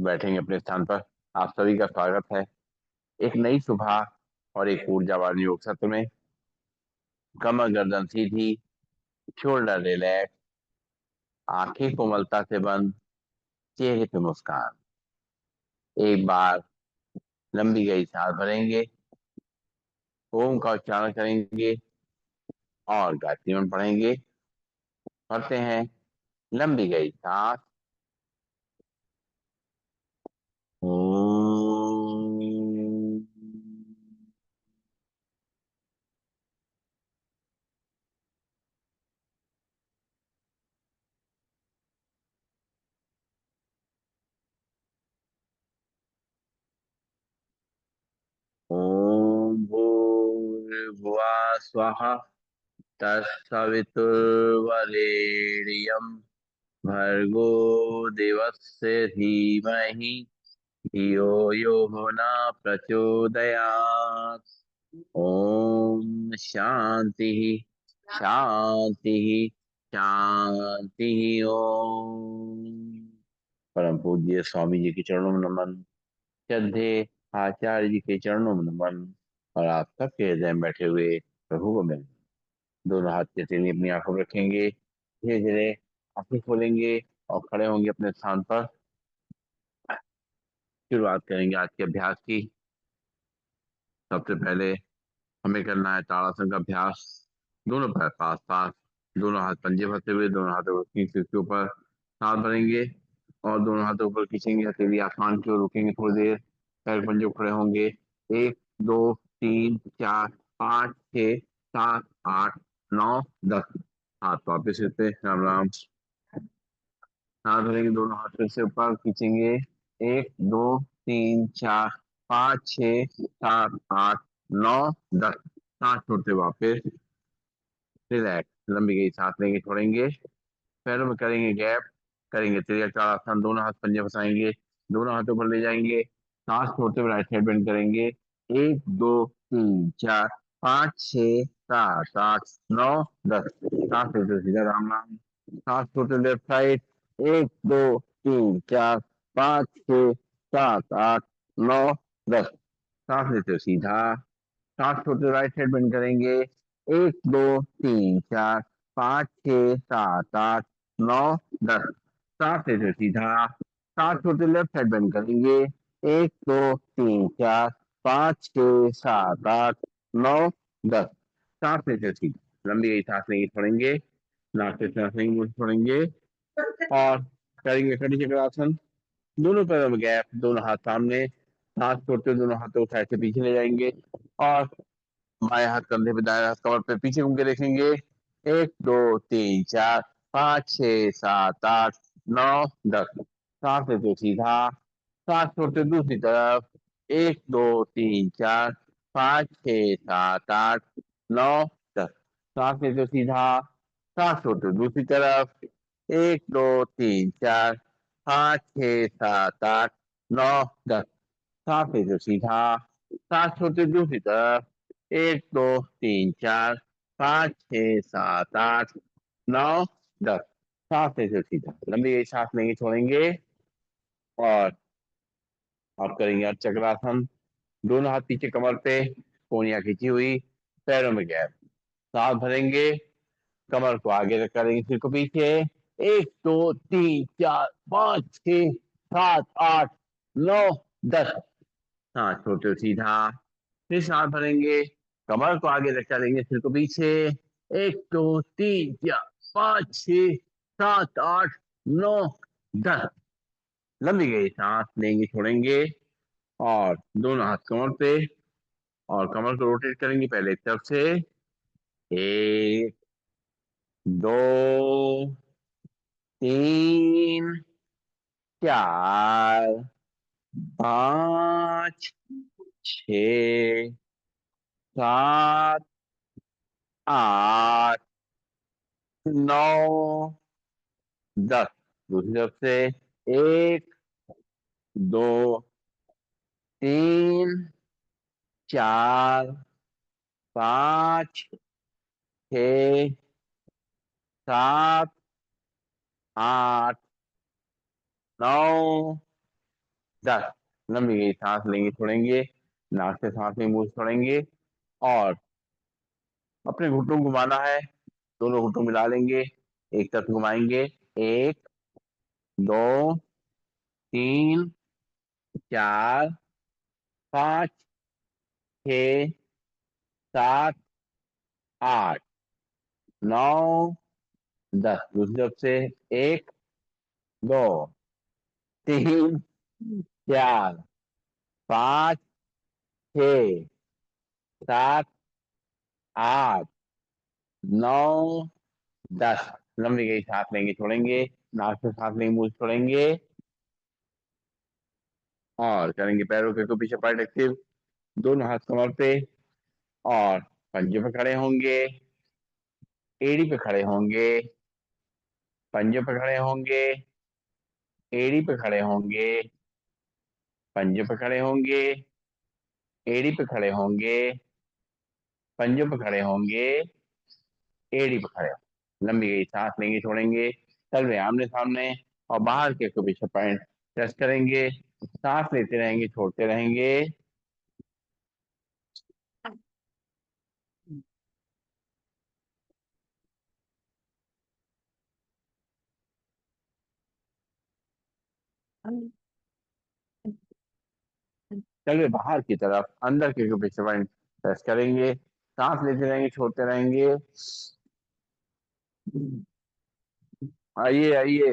बैठेंगे अपने स्थान पर। आप सभी का स्वागत है एक नई सुबह और एक ऊर्जावान योग सत्र में। कमर गर्दन सीधी, शोल्डर रिलैक्स, आंखें कोमलता से बंद, चेहरे पे मुस्कान। एक बार लंबी गहरी सांस भरेंगे, ओम का उच्चारण करेंगे और गायत्री मंत्र पढ़ेंगे। पढ़ते हैं। लंबी गहरी सांस। ओम। ओम भूर्भुवः स्वः तत्सवितुर्वरेण्यं भर्गो देवस्य धीमहि धियो यो न प्रचोदयात्। ओम शांति शांति शांति। ओम। परम पूज्य स्वामी जी के चरणों में नमन। श्रद्धे आचार्य जी के चरणों में नमन। और आप सबके हृदय में बैठे हुए प्रभु को मिल। दोनों हाथ के लिए अपनी आंखों में रखेंगे, धीरे धीरे आंखें खोलेंगे और खड़े होंगे अपने स्थान पर। शुरुआत करेंगे आज के अभ्यास की। सबसे पहले हमें करना है ताड़ासन का अभ्यास। दोनों पैर पास पास, दोनों हाथ पंजे फंसे हुए, दोनों हाथों को सिर के ऊपर सांस भरेंगे और दोनों हाथों ऊपर खींचेंगे, हथेली आसमान की ओर रुकेंगे थोड़ी देर। पैर पंजे खड़े होंगे। एक, दो, तीन, चार, पाँच, छः, सात, आठ, नौ, 10। हाथ वापिस सिर पे। राम राम। हाथ धरेंगे, दोनों हाथ फिर से ऊपर खींचेंगे। एक, दो, तीन, चार, पाँच, छः, सात, आठ, नौ, 10। सांस छोड़ते वापस। रिलैक्स। लंबी गई सांस लेंगे, छोड़ेंगे। पैरों में करेंगे गैप। करेंगे त्रिकोणासन। दोनों हाथ पंजे फंसाएंगे, दोनों हाथों पर ले जाएंगे। सांस छोड़ते हुए राइट साइड बेंड करेंगे। एक, दो, तीन, चार, पाँच, छः, सात, आठ, नौ, 10। सांस लेते हुए सीधा राम राम। सांस छोड़ते लेफ्ट साइड। एक, दो, तीन, चार, पाँच, छः, सात, आठ, नौ, 10। सांस लेते हुए सीधा। सांस छोड़ते राइट साइड बेंड करेंगे। एक, दो, तीन, चार, पाँच, छः, सात, आठ, नौ, 10। सांस लेते हुए सीधा। सांस छोड़ते लेफ्ट साइड बेंड करेंगे। एक, दो, तीन, चार, पाँच, छः, सात, आठ, नौ, 10। सांस लेते हुए सीधा। लंबी गई सांस लेंगे, छोड़ेंगे। नाक से सांस लेंगे, मुंह से छोड़ेंगे और करेंगे कड़ी चक्रासन। दोनों पैरों में गैप, दोनों हाथ सामने। सांस छोड़ते हुए दोनों हाथों को साइड से पीछे ले जाएंगे और बाएं हाथ कंधे पे, दाएं हाथ कमर पे, पीछे घूम के देखेंगे। एक, दो, तीन, चार, पाँच, छः, सात, आठ, नौ, 10। सांस लेते सीधा। सांस छोड़ते दूसरी तरफ। एक, दो, तीन, चार, पाँच, छः, सात, आठ, नौ, 10। सांस लेते सीधा। सांस छोड़ते दूसरी तरफ। एक, दो, तीन, चार, पाँच, छः, सात, आठ, नौ, 10। सांस लेते सीधा। सांस छोड़ते दूसरी तरफ। एक, दो, तीन, चार, पाँच, छः, सात, आठ, नौ, 10। सांस लेते सीधा। लंबी गई सांस लेंगे, छोड़ेंगे और आप करेंगे आज चक्रासन। दोनों हाथ पीछे कमर पे, कोहनियां खींची हुई, पैरों में गैप। सांस भरेंगे, कमर को आगे रख करेंगे, सिर को पीछे। एक, दो, तीन, चार, पाँच, छः, सात, आठ, नौ, 10। हाँ, छोड़ते हो सीधा। फिर सांस भरेंगे, कमर को आगे रख चलेंगे, सिर को पीछे। एक, दो, तीन, चार, पाँच, छः, सात, आठ, नौ, 10। लंबी गई सांस लेंगे, छोड़ेंगे और दोनों हाथ कमर पे और कमर को रोटेट करेंगे पहले एक तरफ से। एक, दो, तीन, चार, पाँच, छ, सात, आठ, नौ, 10। दूसरी तरफ से। एक, दो, तीन, चार, पाँच, छ, सात, आठ, नौ, 10। लंबी गई सांस लेंगे छोड़ेंगे, नाक से सांस लेंगे मुंह से छोड़ेंगे। और अपने घुटनों को घुमाना है, दोनों घुटनों मिला लेंगे, एक तरफ घुमाएंगे। एक, दो, तीन, चार, पाँच, छ, सात, आठ, नौ, 10। दूसरी तरफ से। एक, दो, तीन, चार, पाँच, छ, सात, आठ, नौ, 10। लंबी गई सांस लेंगे छोड़ेंगे, नाक से सांस लेंगे मुंह से छोड़ेंगे। और करेंगे पैरों के को पीछे पार्ट एक्टिव, दोनों हाथ कमर पे। और पंजों पे खड़े होंगे, एड़ी पे खड़े होंगे, पंजों पे खड़े होंगे, एड़ी पे खड़े होंगे, पंजों पे खड़े होंगे, एड़ी पे खड़े होंगे, पंजों पे खड़े होंगे, एड़ी पे खड़े होंगे। लंबी गई सांस लेंगे छोड़ेंगे, तलवे आमने सामने। और बाहर के को पीछे पॉइंट प्रेस करेंगे, सांस लेते रहेंगे छोड़ते रहेंगे। तलवे बाहर की तरफ, अंदर के पीछे पॉइंट प्रेस करेंगे, सांस लेते रहेंगे छोड़ते रहेंगे। आइए आइए।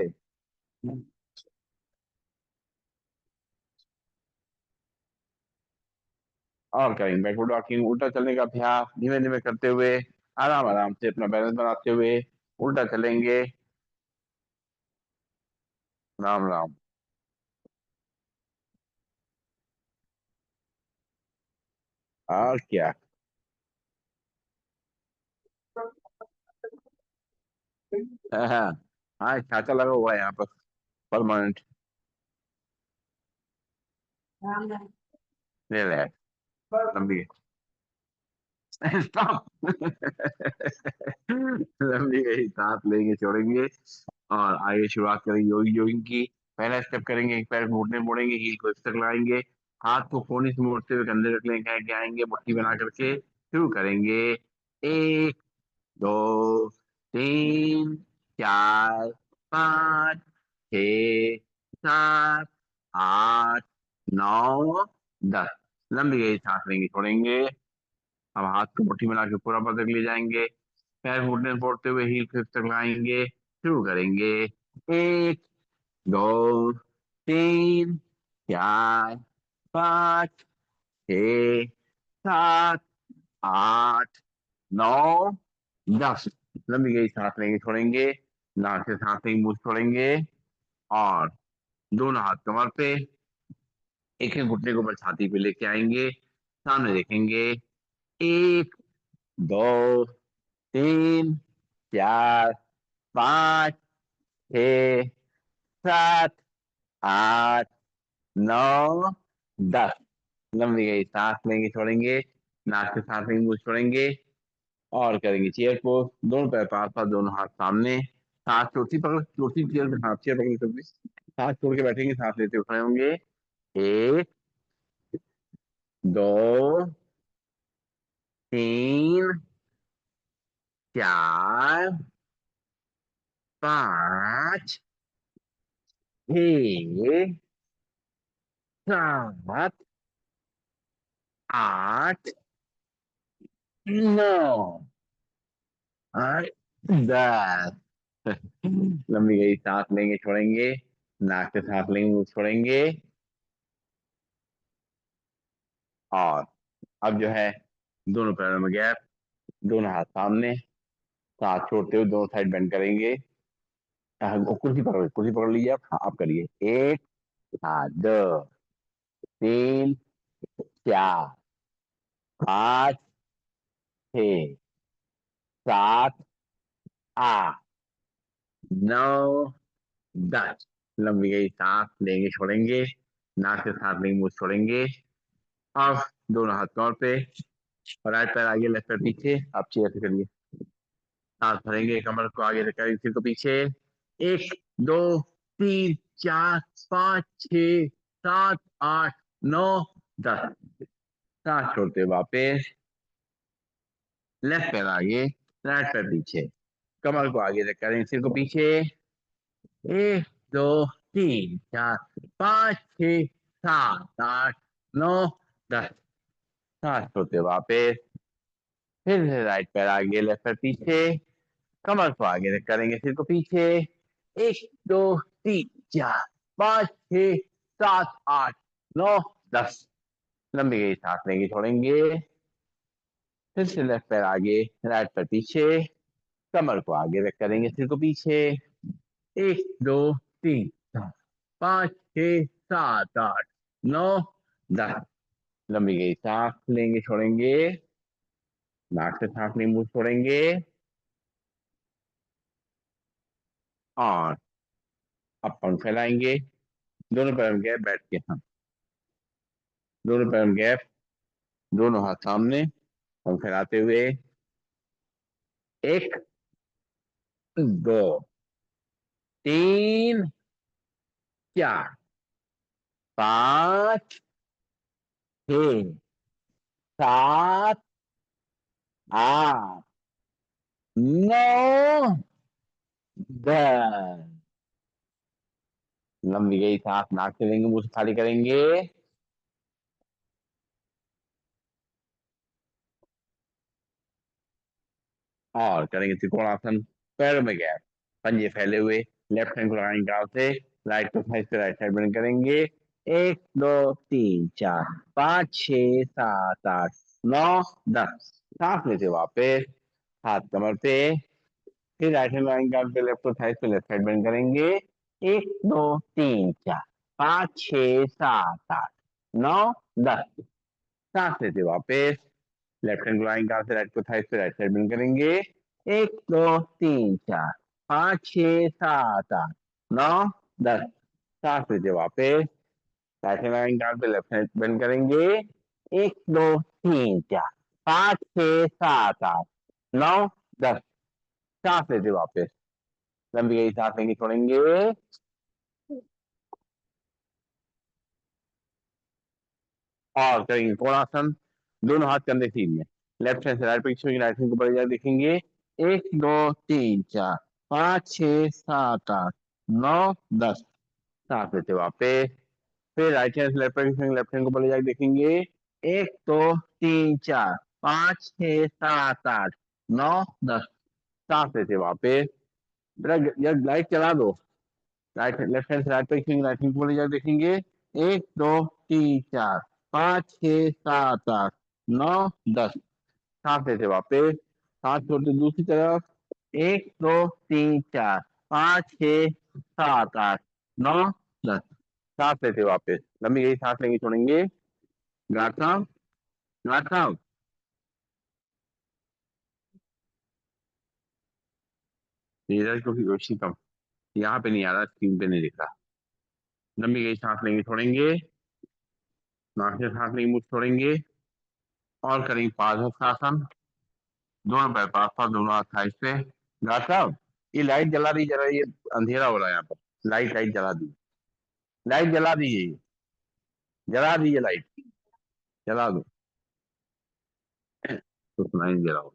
और करेंगे बैकवर्ड वॉकिंग, उल्टा चलने का अभ्यास धीमे धीमे करते हुए, आराम आराम से अपना बैलेंस बनाते हुए उल्टा चलेंगे। राम राम। और क्या। हाँ हाँ। हाँ, छाता लगा हुआ है यहाँ पर, परमानेंट। ले ले। लंबी। स्टॉप। लंबी गई सांस लेंगे छोड़ेंगे। और आगे शुरुआत करेंगे योगी जोगिंग की। पहला स्टेप करेंगे, एक पैर घुटने मोड़ेंगे, हील को इस तक लगाएंगे, हाथ को कोहनी से मोड़ते हुए कंधे रख लेंगे, आगे आएंगे, मुट्ठी बना करके शुरू करेंगे। एक, दो, तीन, चार, पाँच, छ, सात, आठ, नौ, 10। लंबी गई सांस लेंगे छोड़ेंगे। अब हाथ को मुट्ठी बना के पूरा पकड़ ले जाएंगे, पैर घुटने से फोड़ते हुए हील फिर तक लाएंगे, शुरू करेंगे। एक, दो, तीन, चार, पाँच, छ, सात, आठ, नौ, 10। लंबी गई सांस लेंगे छोड़ेंगे, नाक से सांस लेंगे मुंह से छोड़ेंगे। और दोनों हाथ कमर पे, एक एक घुटने को ऊपर छाती पे लेके आएंगे, सामने देखेंगे। एक, दो, तीन, चार, पाँच, छ, सात, आठ, नौ, 10। लंबी गई सांस लेंगे छोड़ेंगे, नाक से सांस लेंगे मुंह से छोड़ेंगे। और करेंगे चेयर पोज, दोनों पैर पास पास, दोनों हाथ सामने, हाथ चोटी पकड़, चोटी चेयर में, हाथ चेयर पकड़ सकते, सांस छोड़ के बैठेंगे, सांस लेते हुए खड़े होंगे। एक, दो, तीन, चार, पाँच, छ, सात, आठ, नौ, आठ, 10। लंबी गई सांस लेंगे छोड़ेंगे, नाक से सांस लेंगे मुंह से छोड़ेंगे। और अब जो है, दोनों पैरों में गैप, दोनों हाथ सामने, सांस छोड़ते हुए दोनों साइड बेंड करेंगे। कुर्सी पकड़ लीजिए आप। हाँ, आप करिए। एक, हाँ, दो, तीन, चार, पाँच, छ, सात, आठ, नौ, 10। लंबी गई सांस लेंगे छोड़ेंगे, नाक से सांस लेंगे मुंह से छोड़ेंगे। अब दोनों हाथ कमर पे, और राइट पैर आगे लेफ्ट पैर पीछे, आप चेयर से करिए। सांस भरेंगे, कमर को आगे रखेंगे, सिर को पीछे। एक, दो, तीन, चार, पाँच, छ, 7 8 9 10। सांस छोड़ते वापस, लेफ्ट पैर आगे, राइट पैर पीछे, कमर को आगे रख करें, सिर को पीछे। 1 2 3 4 5 6 7 8 9 10। सांस छोड़ते वापस, फिर से राइट पैर आगे, लेफ्ट पैर पीछे, कमर को आगे रख करेंगे, सिर को पीछे। 1 2 3 4 5 6 7 8 9 10। लंबी गई सांस लेंगे, छोड़ेंगे। फिर से लेफ्ट पैर आगे, राइट पैर पीछे, कमर को आगे रख करेंगे, सिर को पीछे। 1 2 3 4 5 6 7 8 9 10। लंबी गई सांस लेंगे, छोड़ेंगे। नाक से सांस नहीं, मुंह छोड़ेंगे। और अब पंख फैलाएंगे, दोनों पैर में गैप, बैठ के हम दोनों पैर में गैप, दोनों हाथ सामने, पंख फैलाते हुए। 1 2 3 4 5 6 7 8 9 10। लंबी गई सांस नाक से लेंगे, मुंह से खाली करेंगे। और करेंगे त्रिकोणासन, पैरों में गैप, पंजे फैले हुए, लेफ्ट हैंड को लगाएंगे गाल से, राइट को साइड से, राइट साइड बेंड करेंगे। 1 2 3 4 5 6 7 8 9 10। सांस लेते वापस, हाथ कमर पे, फिर राइट हैंड लगाएंगे गाल पे, लेफ्ट को साइड पे, लेफ्ट साइड बेंड करेंगे। 1 2 3 4 5 6 7 8 9 10। सांस लेते वापस, लेफ्ट हैंड ग्लाइंग गाल से, राइट को थाइस पे, राइट साइड बेंड करेंगे। 1 2 3 4 5 6 7 8 9 10। सांस लेते वापस, राइट हैंड ग्लाइंग गाल पे, लेफ्ट हैंड बेंड करेंगे। 1 2 3 4 5 6 7 8 9 10। सांस लेते वापस, लंबी गई सांस लेंगे, छोड़ेंगे। और करेंगे कोणासन, दोनों हाथ कंधे सीधे, लेफ्ट हैंड से राइट पीछे, राइट हैंड को बढ़ जाए, देखेंगे। 1 2 3 4 5 6 7 8 9 10। सांस लेते वापस, फिर राइट हैंड से लेफ्ट हैंड को बढ़ जाए, देखेंगे। 1 2 3 4 5 6 7 8 9 10। सांस लेते वापस, लाइट चला दो, राइट लेफ्ट हैंड से राइट पीछे, राइट हैंड को बढ़ जाए, देखेंगे। 1 2 3 4 5 6 7 8 9 10। सांस लेते वापस, सांस छोड़ते दूसरी तरफ। 1 2 3 4 5 6 7 8 9 10। सांस लेते वापस, लंबी गई सांस लेंगे, छोड़ेंगे। गार्ड साहब, गार्ड साहब, नीरज को की रोशनी कम, यहाँ पे नहीं आ रहा, स्क्रीन पे नहीं दिख रहा। लंबी गई सांस लेंगे, छोड़ेंगे। नाक से सांस लेंगे, मुंह छोड़ेंगे। और करेंगे पादहस्तासन, दोनों पैर पास पास, दोनों हाथ थाइस पे। गार्ड साहब, ये लाइट जला रही, जरा ये अंधेरा हो रहा है यहाँ पर, लाइट लाइट जला दी, लाइट जला दीजिए, जला दीजिए लाइट, जला दो। तो सुनाई नहीं दे रहा हो,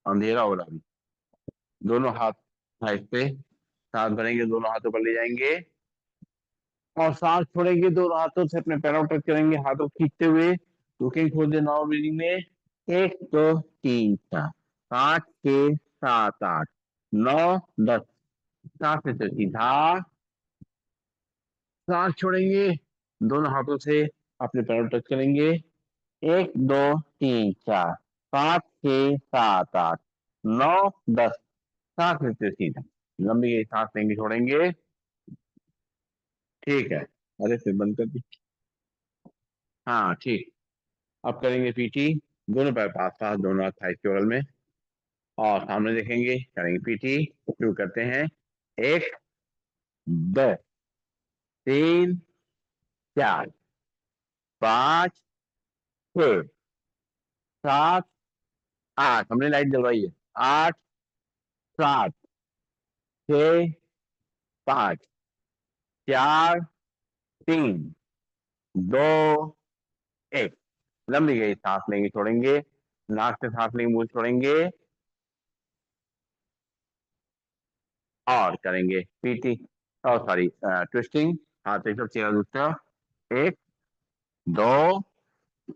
अंधेरा हो रहा अभी। दोनों हाथ थाइस पे, सांस भरेंगे, दोनों हाथों पर ले जाएंगे। और सांस छोड़ेंगे, दोनों हाथों से अपने पैरों टच करेंगे, हाथों खींचते हुए रुकेंगे थोड़ी देर, नॉर्मल ब्रीदिंग में। 1 2 3 4 5 6 7 8 9 10। सांस लेते सीधा, सांस छोड़ेंगे, दोनों हाथों से अपने पैरों टच करेंगे। 1 2 3 4 5 6 7 8 9 10। सांस लेते सीधा, लंबी गई सांस लेंगे, छोड़ेंगे। ठीक है, अरे फिर बंद कर दी। हाँ ठीक। अब करेंगे पीटी, दोनों पैर पास पास, दोनों हाथ थाइस के बगल में, और सामने देखेंगे, करेंगे पीटी। शुरू करते हैं। 1 2 3 4 5 6 7 8, हमने लाइट जलवाई है। 8 7 6 5 4 3, 2, 1। लंबी गई सांस लेंगे छोड़ेंगे, नाक से सांस लेंगे मुंह से छोड़ेंगे, और करेंगे पीटी, और सॉरी ट्विस्टिंग। हाथ एक तरफ चेहरा दूसरा। 1, 2,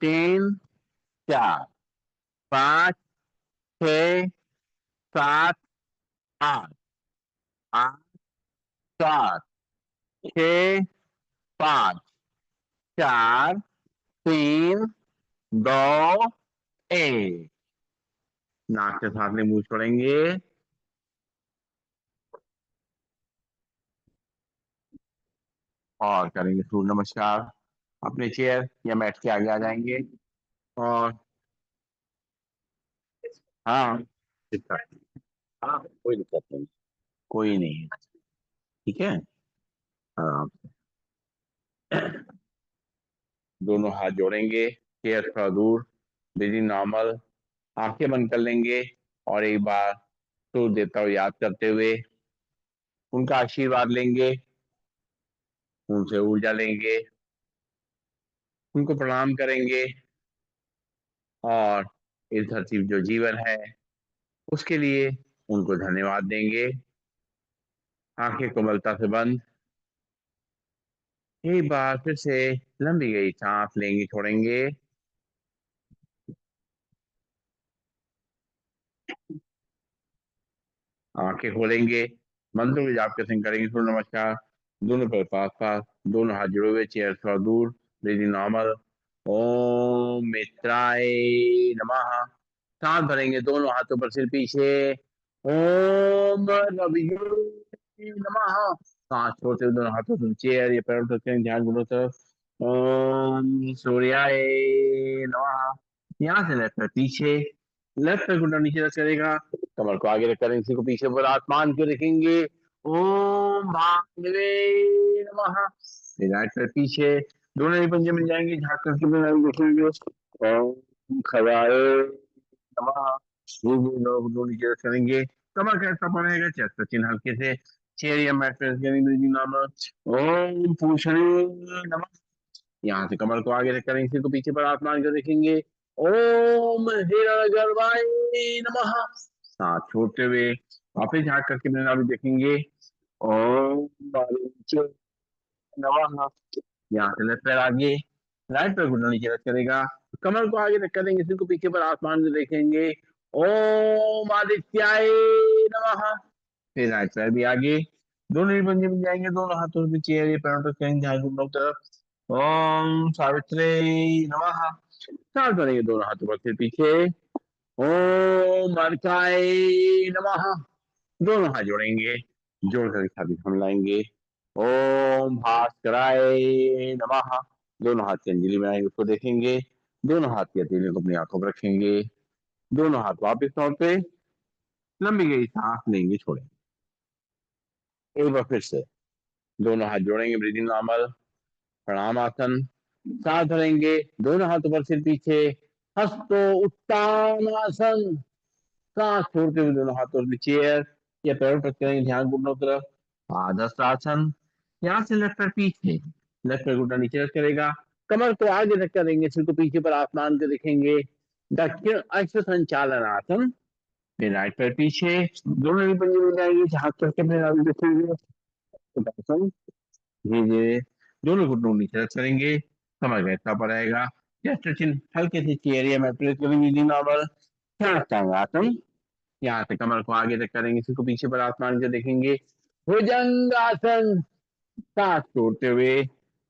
3, 4, 5, 6, 7, 8, 8, 7, 6, 5, 4, 3, 2, 1। नाक से सांस लेंगे मुंह से छोड़ेंगे, और करेंगे सूर्य नमस्कार। अपने चेयर या मैट के आगे आ जाएंगे, और हाँ, ठीक है। हाँ, कोई दिक्कत नहीं, कोई नहीं है। ठीक है, आराम से। दोनों हाथ जोड़ेंगे, चेयर थोड़ा दूर, ब्रीदिंग नॉर्मल, आंखें बंद कर लेंगे, और एक बार सूर्य देवता को याद करते हुए उनका आशीर्वाद लेंगे, उनसे ऊर्जा लेंगे, उनको प्रणाम करेंगे, और इस धरती में जो जीवन है उसके लिए उनको धन्यवाद देंगे। आंखें कोमलता से बंद, एक बार फिर से लंबी गई सांस लेंगे छोड़ेंगे, आंखें खोलेंगे, मंत्र को जाप के संग करेंगे सूर्य नमस्कार। दोनों पैर पास पास, दोनों हाथ जुड़े हुए, चेयर थोड़ा दूर, ब्रीदिंग नॉर्मल। ओम मित्राय नमः। सांस भरेंगे दोनों हाथों पर, सिर पीछे। ओम रविये नमः। सांस छोड़ते हुए दोनों हाथों से चेयर या पैरों तक करें, ध्यान दोनों तरफ। ओम सूर्याय नमः। यहाँ से लेफ्ट पैर पीछे, लेफ्ट पैर घुटना नीचे रख करेगा, कमर को आगे रख करेंगे, इसी को पीछे पर आसमान को देखेंगे। ओम भागवे नमः। फिर राइट पैर पीछे, दोनों ही पंजे मिल जाएंगे, झाँक करके देखेंगे। ओम खगाए नमः। ये लोग दोनों नीचे रख करेंगे, कमर कैसा पड़ेगा, चेस्ट का चिन्ह हल्के से, चेयर या मैट पे रख करेंगे नमः। ओम पूषणे नमः। यहाँ से कमर को आगे रख करेंगे, सिर को पीछे पर आसमान को देखेंगे। ओम हिरण्यगर्भाय नमः। सांस छोड़ते हुए वापिस झाँक करके मेरा भी देखेंगे। ओम बालूच नमः। यहाँ से लेफ्ट पैर आगे, राइट पैर घुटना नीचे रख करेगा, कमर को आगे रख करेंगे, सिर को पीछे पर आसमान को देखेंगे। ओम आदित्याय नमः। फिर राइट पैर भी आगे, दोनों ही पंजे मिल जाएंगे, दोनों हाथों से चेयर या पैरों तक करेंगे, ध्यान दोनों तरफ। ओम सावित्री नमः। सांस भरेंगे दोनों हाथों पर, फिर पीछे। ओम अर्काय नमः। दोनों हाथ जोड़ेंगे, जोड़कर छाती थम लाएंगे। ओम भास्कराय नमः। दोनों हाथ की अंजलि बनाएंगे, उसको देखेंगे, दोनों हाथ की हथेलियों को अपनी आंखों पर रखेंगे, दोनों हाथ वापिस तौर पे, लंबी गई सांस लेंगे छोड़ेंगे। एक बार फिर से दोनों हाथ जोड़ेंगे, ब्रीदिंग नॉर्मल, प्रणाम आसन। सांस धरेंगे, दोनों हाथों पर, सिर पीछे, हस्तो उत्तानासन। सांस छोड़ते हुए दोनों हाथों से चेयर या पैरों पर करेंगे, ध्यान घुटनों की तरफ। आदर्शासन। यहाँ से लेफ्ट पैर पीछे, लेफ्ट पैर घुटना नीचे रख करेगा, कमर को आगे रख करेंगे, सिर को पीछे पर आसमान को देखेंगे। दक्षिण अश्व संचालन आसन। फिर राइट पैर पीछे, दोनों ही पंजे मिल जाएंगे, हाथ करके फिर आगे देखेंगे। आसन। धीरे धीरे दोनों घुटनों को नीचे रख करेंगे, कमर कैसा पड़ेगा, जस्ट चिन्ह हल्के से चेयर या मैट्रेस करेंगे नॉर्मल। आसन। यहाँ से कमर को आगे तक करेंगे, सिर को पीछे पर आसमान को देखेंगे। भुजंगासन। सांस छोड़ते हुए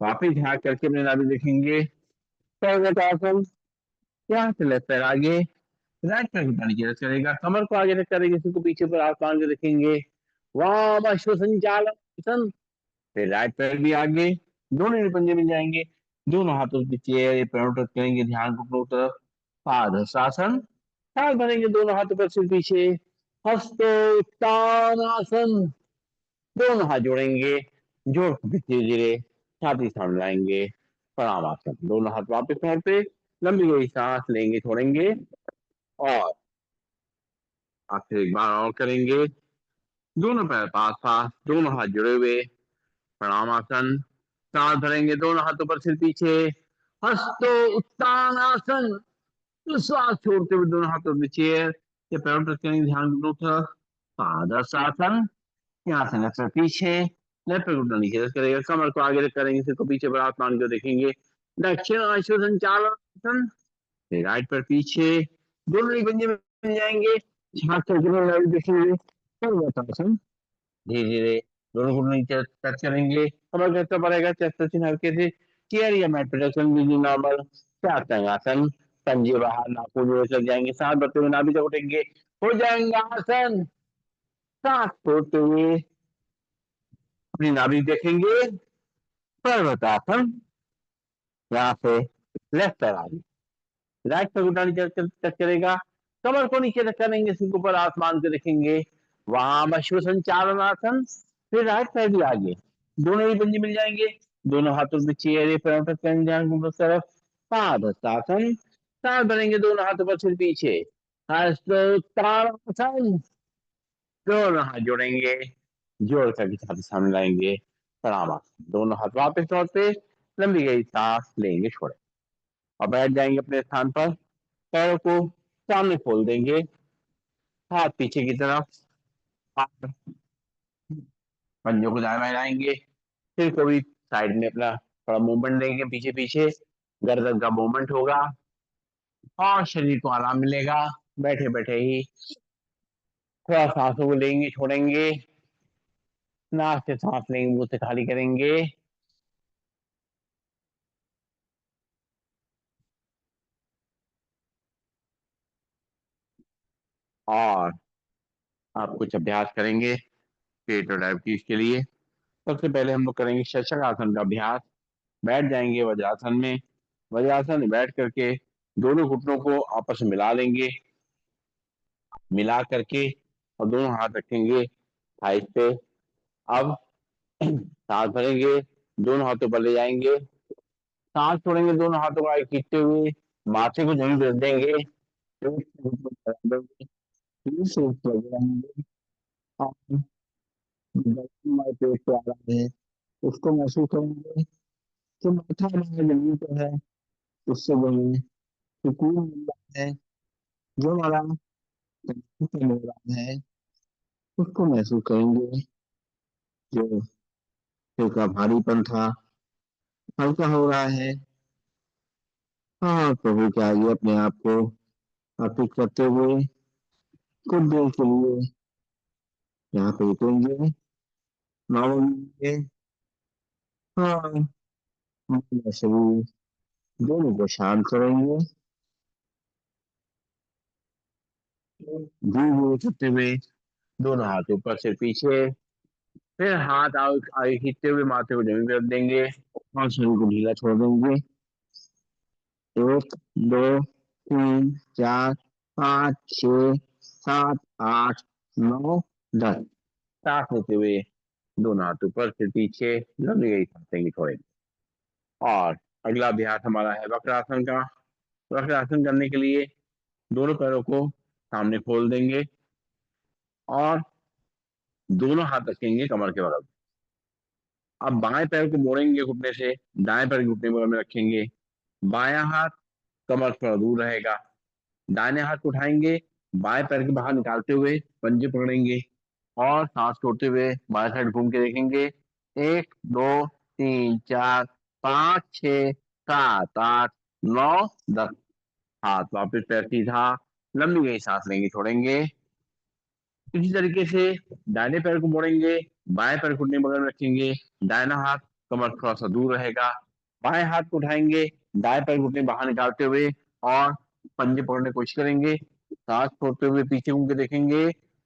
वापिस झाँक करके अपने नाभि देखेंगे। आसन। यहाँ से लेफ्ट पैर आगे, राइट पैर घुटना नीचे रख करेगा, कमर को आगे तक करेंगे, सिर को पीछे पर आसमान को देखेंगे। वाम अश्व संचालन। फिर राइट पैर भी आगे, दोनों ही पंजे मिल जाएंगे, दोनों हाथों से चेयर पैरों टच करेंगे, ध्यान घुटनों की तरफ। पादहस्तासन। सांस भरेंगे दोनों हाथों पर, सिर पीछे, हस्तोत्तानासन। दोनों हाथ जोड़ेंगे, जोड़ के धीरे धीरे छाती सामने लाएंगे, प्रणाम आसन। दोनों हाथ वापस पैर पे, लंबी गई सांस लेंगे छोड़ेंगे, और आखिर एक बार और करेंगे, दोनों पैर पास पास, दोनों हाथ जुड़े हुए, प्रणाम आसन। सांस भरेंगे, दोनों हाथों पर सिर पीछे, हस्तो उत्तानासन। तो श्वास छोड़ते हुए दोनों हाथों में चेयर या पैरों टच करेंगे, ध्यान दोनों तरफ। पादहस्तासन, यहाँ से लेफ्ट पैर पीछे, लेफ्ट पैर घुटना नीचे रख करेगा, कमर को आगे रख करेंगे, सिर को पीछे बढ़ा, आसमान को देखेंगे। दक्षिण संचालन, राइट पैर पीछे, दोनों ही पंजे में जाएंगे, हाथ सर्कुलर देखेंगे। पर्वतासन, धीरे धीरे दोनों घुटने नीचे टच करेंगे, कमर कैसा बढ़ेगा, चेस्ट चिन्ह हल्के से, चेयर या मैट पे रखेंगे, नॉर्मल। आसन, पंजे बाहर, नाखून जोड़े चल जाएंगे, सांस भरते हुए नाभि तक उठेंगे, हो जाएंगे आसन। सांस छोड़ते हुए अपनी नाभि देखेंगे, पर्वतासन। यहाँ से लेफ्ट पैर आगे, राइट पैर घुटना नीचे टच करेगा, कमर को नीचे रख करेंगे, सिर ऊपर आसमान को देखेंगे, वहां अश्व संचालन आसन। फिर राइट पैर भी आगे, दोनों ही पंजे मिल जाएंगे, दोनों हाथों से चेहरे पैरों तक तरफ। पादहस्तासन, सांस भरेंगे, दोनों हाथों पर सिर पीछे, हस्तासन। दोनों हाथ जोड़ेंगे, जोड़ करके छाती सामने लाएंगे, प्रणाम। दोनों हाथ वापस लौटते, लंबी गई सांस लेंगे, छोड़े और बैठ जाएंगे अपने स्थान पर। पैरों को सामने खोल देंगे, हाथ पीछे की तरफ, हाथ पंजों को दाएं बाएं लाएंगे, सिर को भी साइड में अपना थोड़ा मूवमेंट देंगे, पीछे पीछे गर्दन का मूवमेंट होगा और शरीर को आराम मिलेगा। बैठे बैठे ही थोड़ा सांसों को लेंगे, छोड़ेंगे, नाक से सांस लेंगे, मुंह से खाली करेंगे। और आप कुछ अभ्यास करेंगे पेट और डायबिटीज के लिए। सबसे पहले हम लोग करेंगे शशक आसन का अभ्यास। बैठ जाएंगे वज्रासन में, वज्रासन में बैठ करके दोनों घुटनों को आपस में मिला लेंगे, मिला करके और दोनों हाथ रखेंगे थाइस पे। अब सांस भरेंगे, दोनों हाथों पर ले जाएंगे, सांस छोड़ेंगे, दोनों हाथों को आगे खींचते हुए माथे को जमीन पर रख देंगे, फिर से ऊपर लगाएंगे, और हमारे पेट पे आ रहा है उसको महसूस करेंगे, जो माथा हमारा जमीन पर है उससे हमें सुकून मिल रहा है, जो हमारा तंदुरुस्त हो रहा है उसको महसूस करेंगे, जो सिर का भारीपन था हल्का हो रहा है। हाँ, प्रभु के आगे अपने आप को अर्पित करते हुए कुछ देर के लिए यहाँ पे रुकेंगे, नॉर्मल लेंगे। हाँ, मन और शरीर दोनों को शांत करेंगे, धीरे धीरे करते हुए दोनों हाथ ऊपर से पीछे, फिर हाथ आगे आगे खींचते हुए माथे को जमीन पर रख देंगे और शरीर को ढीला छोड़ देंगे। 1, 2, 3, 4, 5, 6, 7, 8, 9, 10। सांस लेते हुए दोनों हाथ ऊपर फिर पीछे, लंबी गई सांसें छोड़ेंगे। और अगला अभ्यास हमारा है वक्रासन का। वक्रासन करने के लिए दोनों पैरों को सामने खोल देंगे और दोनों हाथ रखेंगे कमर के बगल। अब बाएं पैर को मोड़ेंगे घुटने से, दाएं पैर घुटने बगल में रखेंगे, बायां हाथ कमर से दूर रहेगा, दाहिने हाथ को उठाएंगे, बाएं पैर के बाहर निकालते हुए पंजे पकड़ेंगे और सांस छोड़ते हुए बाएं साइड घूम के देखेंगे। 1, 2, 3, 4, 5, 6, 7, 8, 9, 10। हाथ वापिस पैर सीधा, लंबी गई सांस लेंगे, छोड़ेंगे। इसी तरीके से दाहिने पैर को मोड़ेंगे, बाएं पैर घुटने बगल में रखेंगे, दाहिना हाथ कमर थोड़ा सा दूर रहेगा, बाएं हाथ को उठाएंगे, दाएं पैर घुटने बाहर निकालते हुए और पंजे पकड़ने की कोशिश करेंगे। सांस छोड़ते हुए पीछे घूम के देखेंगे।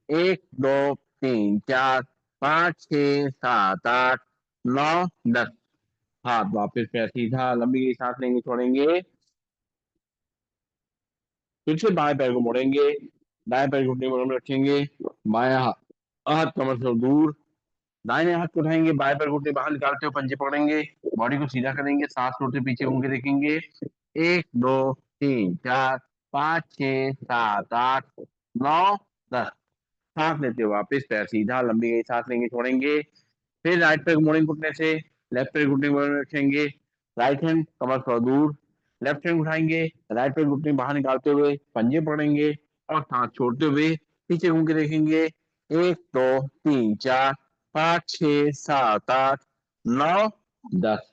1, 2, 3, 4, 5, 6, 7, 8, 9, 10। हाथ वापस पैर सीधा, लंबी गई सांस लेंगे, छोड़ेंगे। फिर से बाएं पैर को मोड़ेंगे, दाएं पैर घुटने बगल में रखेंगे, बायां हाथ कमर से दूर, दाहिने हाथ को उठाएंगे, बाएं पैर घुटने बाहर निकालते हुए पंजे पकड़ेंगे, बॉडी को सीधा करेंगे, सांस छोड़ते पीछे घूम के देखेंगे। 1, 2, 3, 4, 5, 6, 7, 8, 9, 10। सांस लेते हुए वापस पैर सीधा, लंबी गई सांस लेंगे, छोड़ेंगे। फिर राइट पैर मोड़ेंगे घुटने से, लेफ्ट पैर घुटने के बगल में रखेंगे, राइट हैंड कमर थोड़ा दूर, लेफ्ट हैंड उठाएंगे, राइट पैर घुटने बाहर निकालते हुए पंजे पकड़ेंगे और हाथ छोड़ते हुए पीछे घूम के देखेंगे। 1 2 3 4 5 6 7 8 9 10।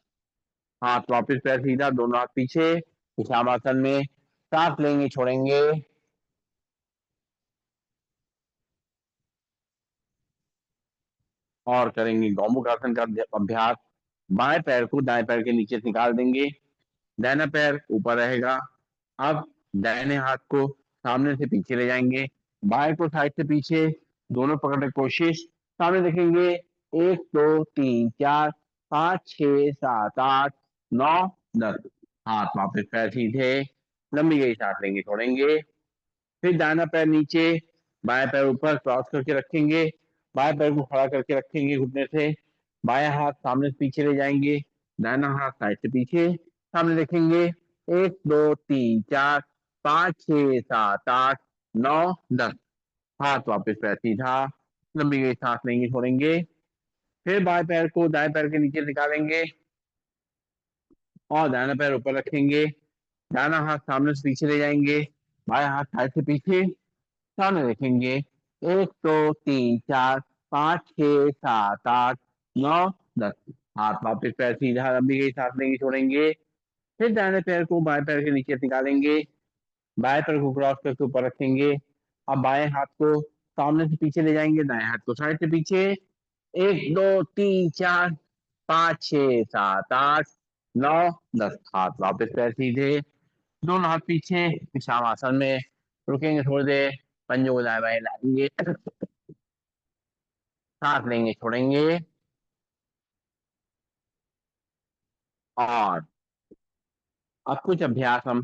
हाथ वापिस पैर सीधा, दोनों हाथ पीछे, विश्रामासन में सांस लेंगे छोड़ेंगे और करेंगे गौमुख आसन का अभ्यास। बाएं पैर को दाएं पैर के नीचे से निकाल देंगे, दाहिना पैर ऊपर रहेगा। अब दाहिने हाथ को सामने से पीछे ले जाएंगे, बाएं को साइड से पीछे, दोनों पकड़ने की कोशिश। सामने देखेंगे 1 2 3 4 5 6 7 8 9 10। हाथ वापस पैर सीधे, लंबी गई सांस लेंगे छोड़ेंगे। फिर दाहिना पैर नीचे, बाएं पैर ऊपर क्रॉस करके रखेंगे, बाएं पैर को खड़ा करके रखेंगे घुटने से, बाएं हाथ सामने से पीछे ले जाएंगे, दाहिना हाथ साइड से पीछे। सामने देखेंगे 1 2 3 4 5 6 7 8 9 10। हाथ वापस पैर सीधा, लंबी गई सांस लेंगे छोड़ेंगे। फिर बाएं पैर को दाएं पैर के नीचे निकालेंगे और दाहिना पैर ऊपर रखेंगे, दाहिना हाथ सामने से पीछे ले जाएंगे, बाएं हाथ साइड से पीछे। सामने देखेंगे 1 2 3 4 5 6 7 8 9 10। हाथ वापिस पैर सीधा, लंबी गई सांस लेंगे छोड़ेंगे। फिर दाहिने पैर को बाएं पैर के नीचे निकालेंगे, बाएं पैर को क्रॉस करके ऊपर रखेंगे। अब बाएं हाथ को सामने से पीछे ले जाएंगे, दाएं हाथ को साइड से पीछे। 1 2 3 4 5 6 7 8 9 10। हाथ वापस पैर सीधे, दोनों हाथ पीछे, विश्राम आसन में रुकेंगे थोड़ी देर, पंजों को दाएं बाएं लाएंगे, सांस लेंगे छोड़ेंगे। और अब कुछ अभ्यास हम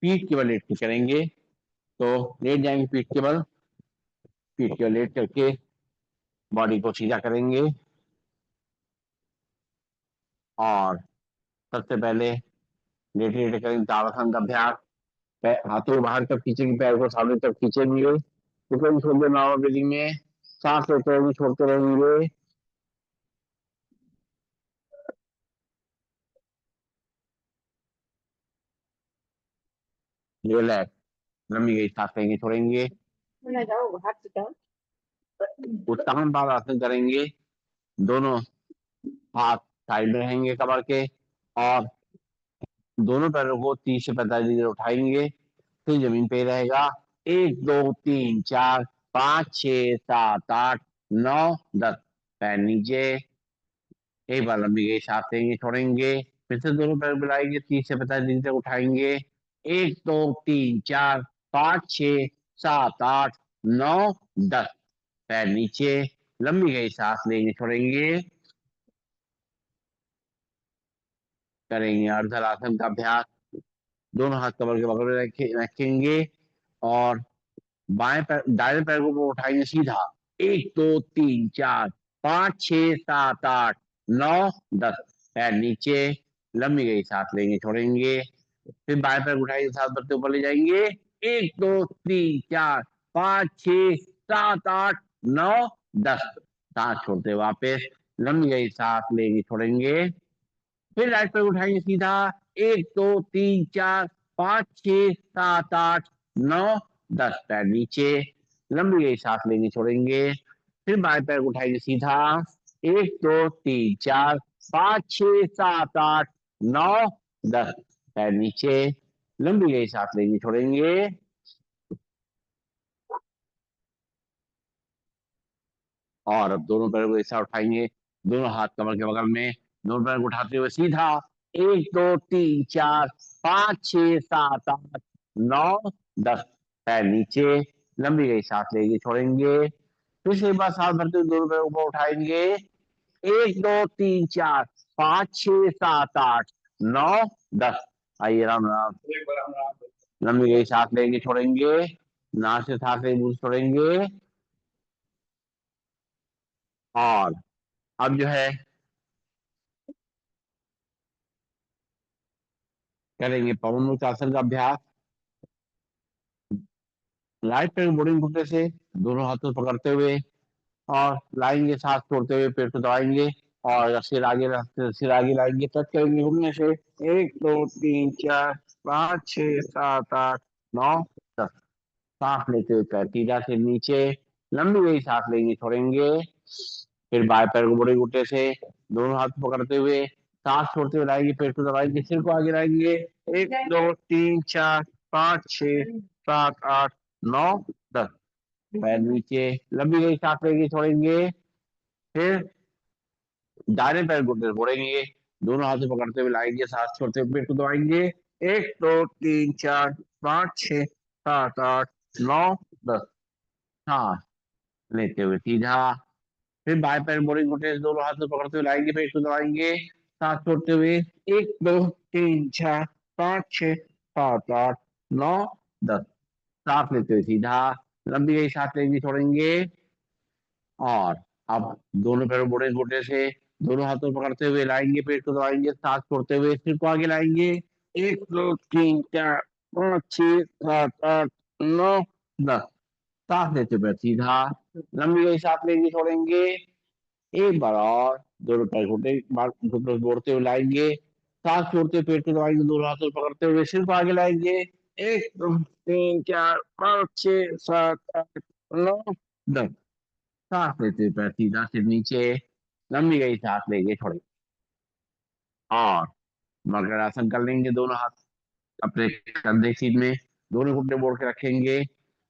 पीठ के बल लेट के करेंगे। तो लेट जाएंगे पीठ के बल लेट करके बॉडी को सीधा करेंगे और सबसे पहले लेटे लेटे करेंगे ताड़ासन का अभ्यास। हाथों को बाहर तक खींचेंगे, पैर को सामने तक खींचेंगे, छोड़ नॉर्मल ब्रीदिंग में सांस लेते रहेंगे छोड़ते रहेंगे। रिलैक्स, लंबी गई सांस लेंगे छोड़ेंगे। उत्तान आसन करेंगे, दोनों हाथ साइड में रहेंगे कमर के और दोनों पैरों को 30 से 45 डिग्री उठाएंगे, फिर जमीन पे रहेगा। 1 2 3 4 5 6 7 8 9 10। पैर नीचे, एक बार लंबी गई सांस लेंगे छोड़ेंगे, फिर से दोनों पैर बुलाएंगे, 30 से 45 डिग्री तक उठाएंगे। 1 2 3 4 5 6 7 8 9 10। पैर नीचे, लंबी गई सांस लेंगे छोड़ेंगे। करेंगे अर्धरासन का अभ्यास, दोनों हाथ कमर के बगल में रखेंगे और बाएं पैर दाहिने पैर को उठाएंगे सीधा। 1 2 3 4 5 6 7 8 9 10। पैर नीचे, लंबी गई सांस लेंगे छोड़ेंगे, फिर बाएं पैर उठाएंगे, साथ बढ़ते ऊपर ले जाएंगे। 1 2 3 4 5 6 7 8 9 10। सांस छोड़ते वापस, लंबी गई सांस लेंगे छोड़ेंगे। फिर राइट पैर उठाएंगे सीधा। 1 2 3 4 5 6 7 8 9 10। पैर नीचे, लंबी गई सांस लेंगे छोड़ेंगे। फिर बाएं पैर उठाएंगे सीधा। 1 2 3 4 5 6 7 8 9 10। पैर नीचे, लंबी गई सांस लेंगे छोड़ेंगे। और अब दोनों पैरों को ऐसा उठाएंगे, दोनों हाथ कमर के बगल में, दोनों पैर को उठाते हुए सीधा। 1 2 3 4 5 6 7 8 9 10। पैर नीचे, लंबी गई सांस लेंगे छोड़ेंगे, फिर से एक बार सांस भरते हुए दोनों पैर ऊपर उठाएंगे। 1 2 3 4 5 6 7 8 9 10। आइए राम राम, लंबी गई सांस लेंगे छोड़ेंगे, नाक से सांस लेंगे छोड़ेंगे। और अब जो है करेंगे पवन मुक्तासन का अभ्यास। राइट पैर बोर्डिंग घुटने से दोनों हाथों से पकड़ते हुए और लाएंगे, सांस छोड़ते हुए पेट को दबाएंगे और सिर आगे लाएंगे, टच करेंगे घूमने से। एक दो तीन चार पाँच छः सात आठ नौ दस। सांस लेते हुए पैर सीधा से नीचे, लंबी गई सांस लेंगे, छोड़ेंगे। फिर बाएं पैर को बड़े घुटने से दोनों हाथ पकड़ते हुए सांस छोड़ते हुए लाएंगे, पेट को दबाएंगे, सिर को आगे लाएंगे। एक दो तीन चार पाँच छः सात आठ नौ दस। पैर नीचे, लंबी गई सांस लेंगे, छोड़ेंगे। फिर दाहिने पैर घुटने से मोड़ेंगे, दोनों हाथों पकड़ते हुए लाएंगे, सांस छोड़ते हुए पेट को दबाएंगे। एक दो तीन चार पाँच छः सात आठ नौ दस। सांस लेते हुए सीधा। फिर बाएं पैर मोड़ेंगे, घुटने से दोनों हाथों पकड़ते हुए लाएंगे, पेट को दबाएंगे, सांस छोड़ते हुए। एक दो तीन चार पाँच छः सात आठ नौ दस। सांस लेते हुए सीधा, लंबी गई सांस लेंगे, छोड़ेंगे। और अब दोनों पैरों बड़े घुटने से दोनों हाथों पकड़ते हुए लाएंगे, पेट को दबाएंगे, सांस छोड़ते हुए सिर को आगे लाएंगे। एक दो तीन चार पाँच छः सात आठ नौ दस। सांस लेते हुए सीधा, लंबी गई सांस लेंगे, छोड़ेंगे। एक बार और दोनों पैर घुटने से जोड़ते हुए लाएंगे, सांस छोड़ते हुए पेट को दबाएंगे, दोनों हाथों से पकड़ते हुए सिर को आगे लाएंगे। एक दो तीन चार पाँच छः सात आठ नौ दस। सांस लेते हुए पैर सीधा, सिर नीचे, लंबी गई सांस लेंगे, छोड़ेंगे। और मकर आसन कर लेंगे, दोनों हाथ अपने कंधे के सीध में, दोनों घुटने मोड़ के रखेंगे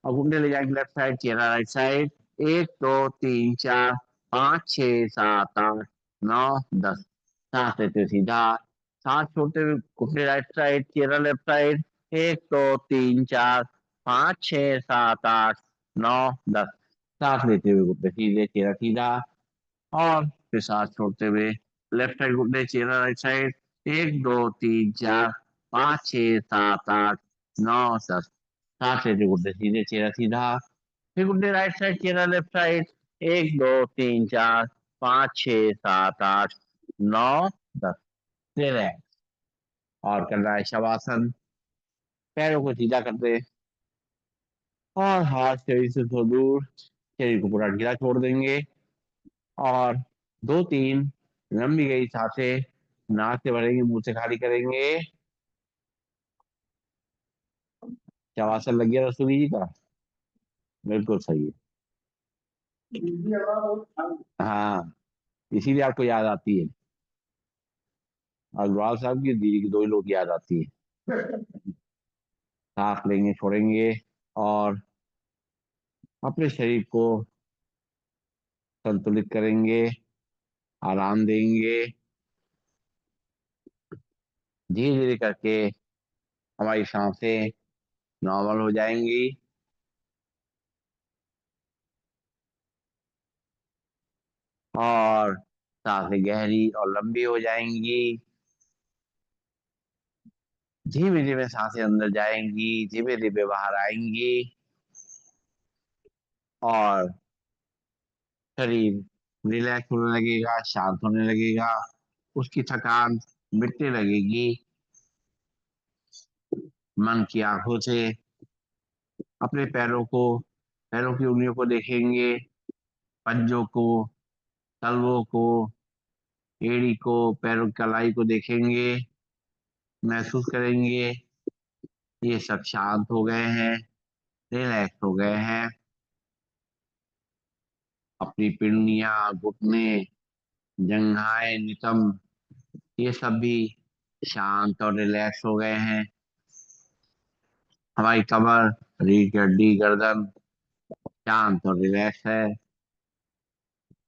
और घुटने ले जाएंगे लेफ्ट साइड, चेहरा राइट साइड। एक दो तीन चार पाँच छः सात आठ नौ दस। सांस लेते हुए सीधा, सांस छोड़ते हुए घुटने राइट साइड, चेहरा लेफ्ट साइड। एक दो तीन चार पाँच छः सात आठ नौ दस। सांस लेते हुए घुटने सीधे, चेहरा सीधा। और फिर सांस छोड़ते हुए लेफ्ट साइड घुटने, चेहरा राइट साइड। एक दो तीन चार पाँच छः सात आठ नौ दस। सांस लेते घुटने सीधे, चेहरा सीधा। फिर घुटने राइट साइड, चेहरा लेफ्ट साइड। एक दो तीन चार पाँच छः सात आठ नौ दस। रिलैक्स। और करना है शवासन। पैरों को सीधा करते और हाथ शरीर से थोड़ा दूर, शरीर को पूरा ढीला छोड़ देंगे। और दो तीन लंबी गई सांसें नाक से भरेंगे, मुंह से खाली करेंगे। शवासन लग गया रसूली जी का? बिल्कुल सही है। हाँ, इसीलिए आपको याद आती है। अग्रवाल साहब की दीदी की दो ही लोग याद आती है। सांस लेंगे, छोड़ेंगे। और अपने शरीर को संतुलित करेंगे, आराम देंगे। धीरे धीरे करके हमारी सांसें नॉर्मल हो जाएंगी। और सांसें गहरी और लंबी हो जाएंगी। धीमे धीमे सांसें अंदर जाएंगी, धीमे धीमे बाहर आएंगी। और शरीर रिलैक्स होने लगेगा, शांत होने लगेगा, उसकी थकान मिटने लगेगी। मन की आंखों से अपने पैरों की उंगलियों को देखेंगे, पंजों को, तलवों को, एड़ी को, पैरों की कलाई को देखेंगे। महसूस करेंगे ये सब शांत हो गए हैं, रिलैक्स हो गए हैं। अपनी पिंडियां, घुटने, जंघाएं, नितंब, ये सब भी शांत और रिलैक्स हो गए हैं। हमारी कमर, रीढ़ की हड्डी, गर्दन शांत और रिलैक्स है।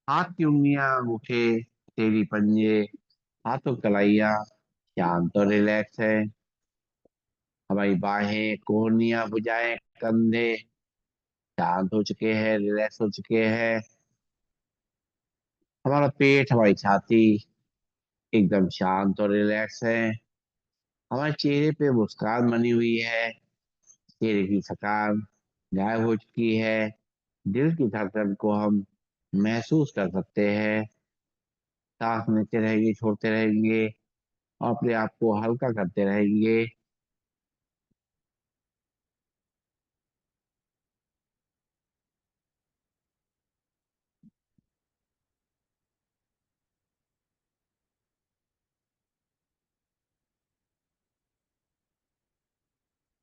हाथ की उंगलियां, अंगूठे, तेरी पंजे, हाथों की कलाइयां शांत और रिलैक्स है। हमारी बाहें, कोहनियां, भुजाएं, कंधे शांत हो चुके हैं, रिलैक्स हो चुके हैं। हमारा पेट, हमारी छाती एकदम शांत और रिलैक्स है। हमारे चेहरे पे मुस्कान बनी हुई है, चेहरे की थकान गायब हो चुकी है। दिल की धड़कन को हम महसूस कर सकते हैं। सांस लेते रहेंगे, छोड़ते रहेंगे और अपने आप को हल्का करते रहेंगे।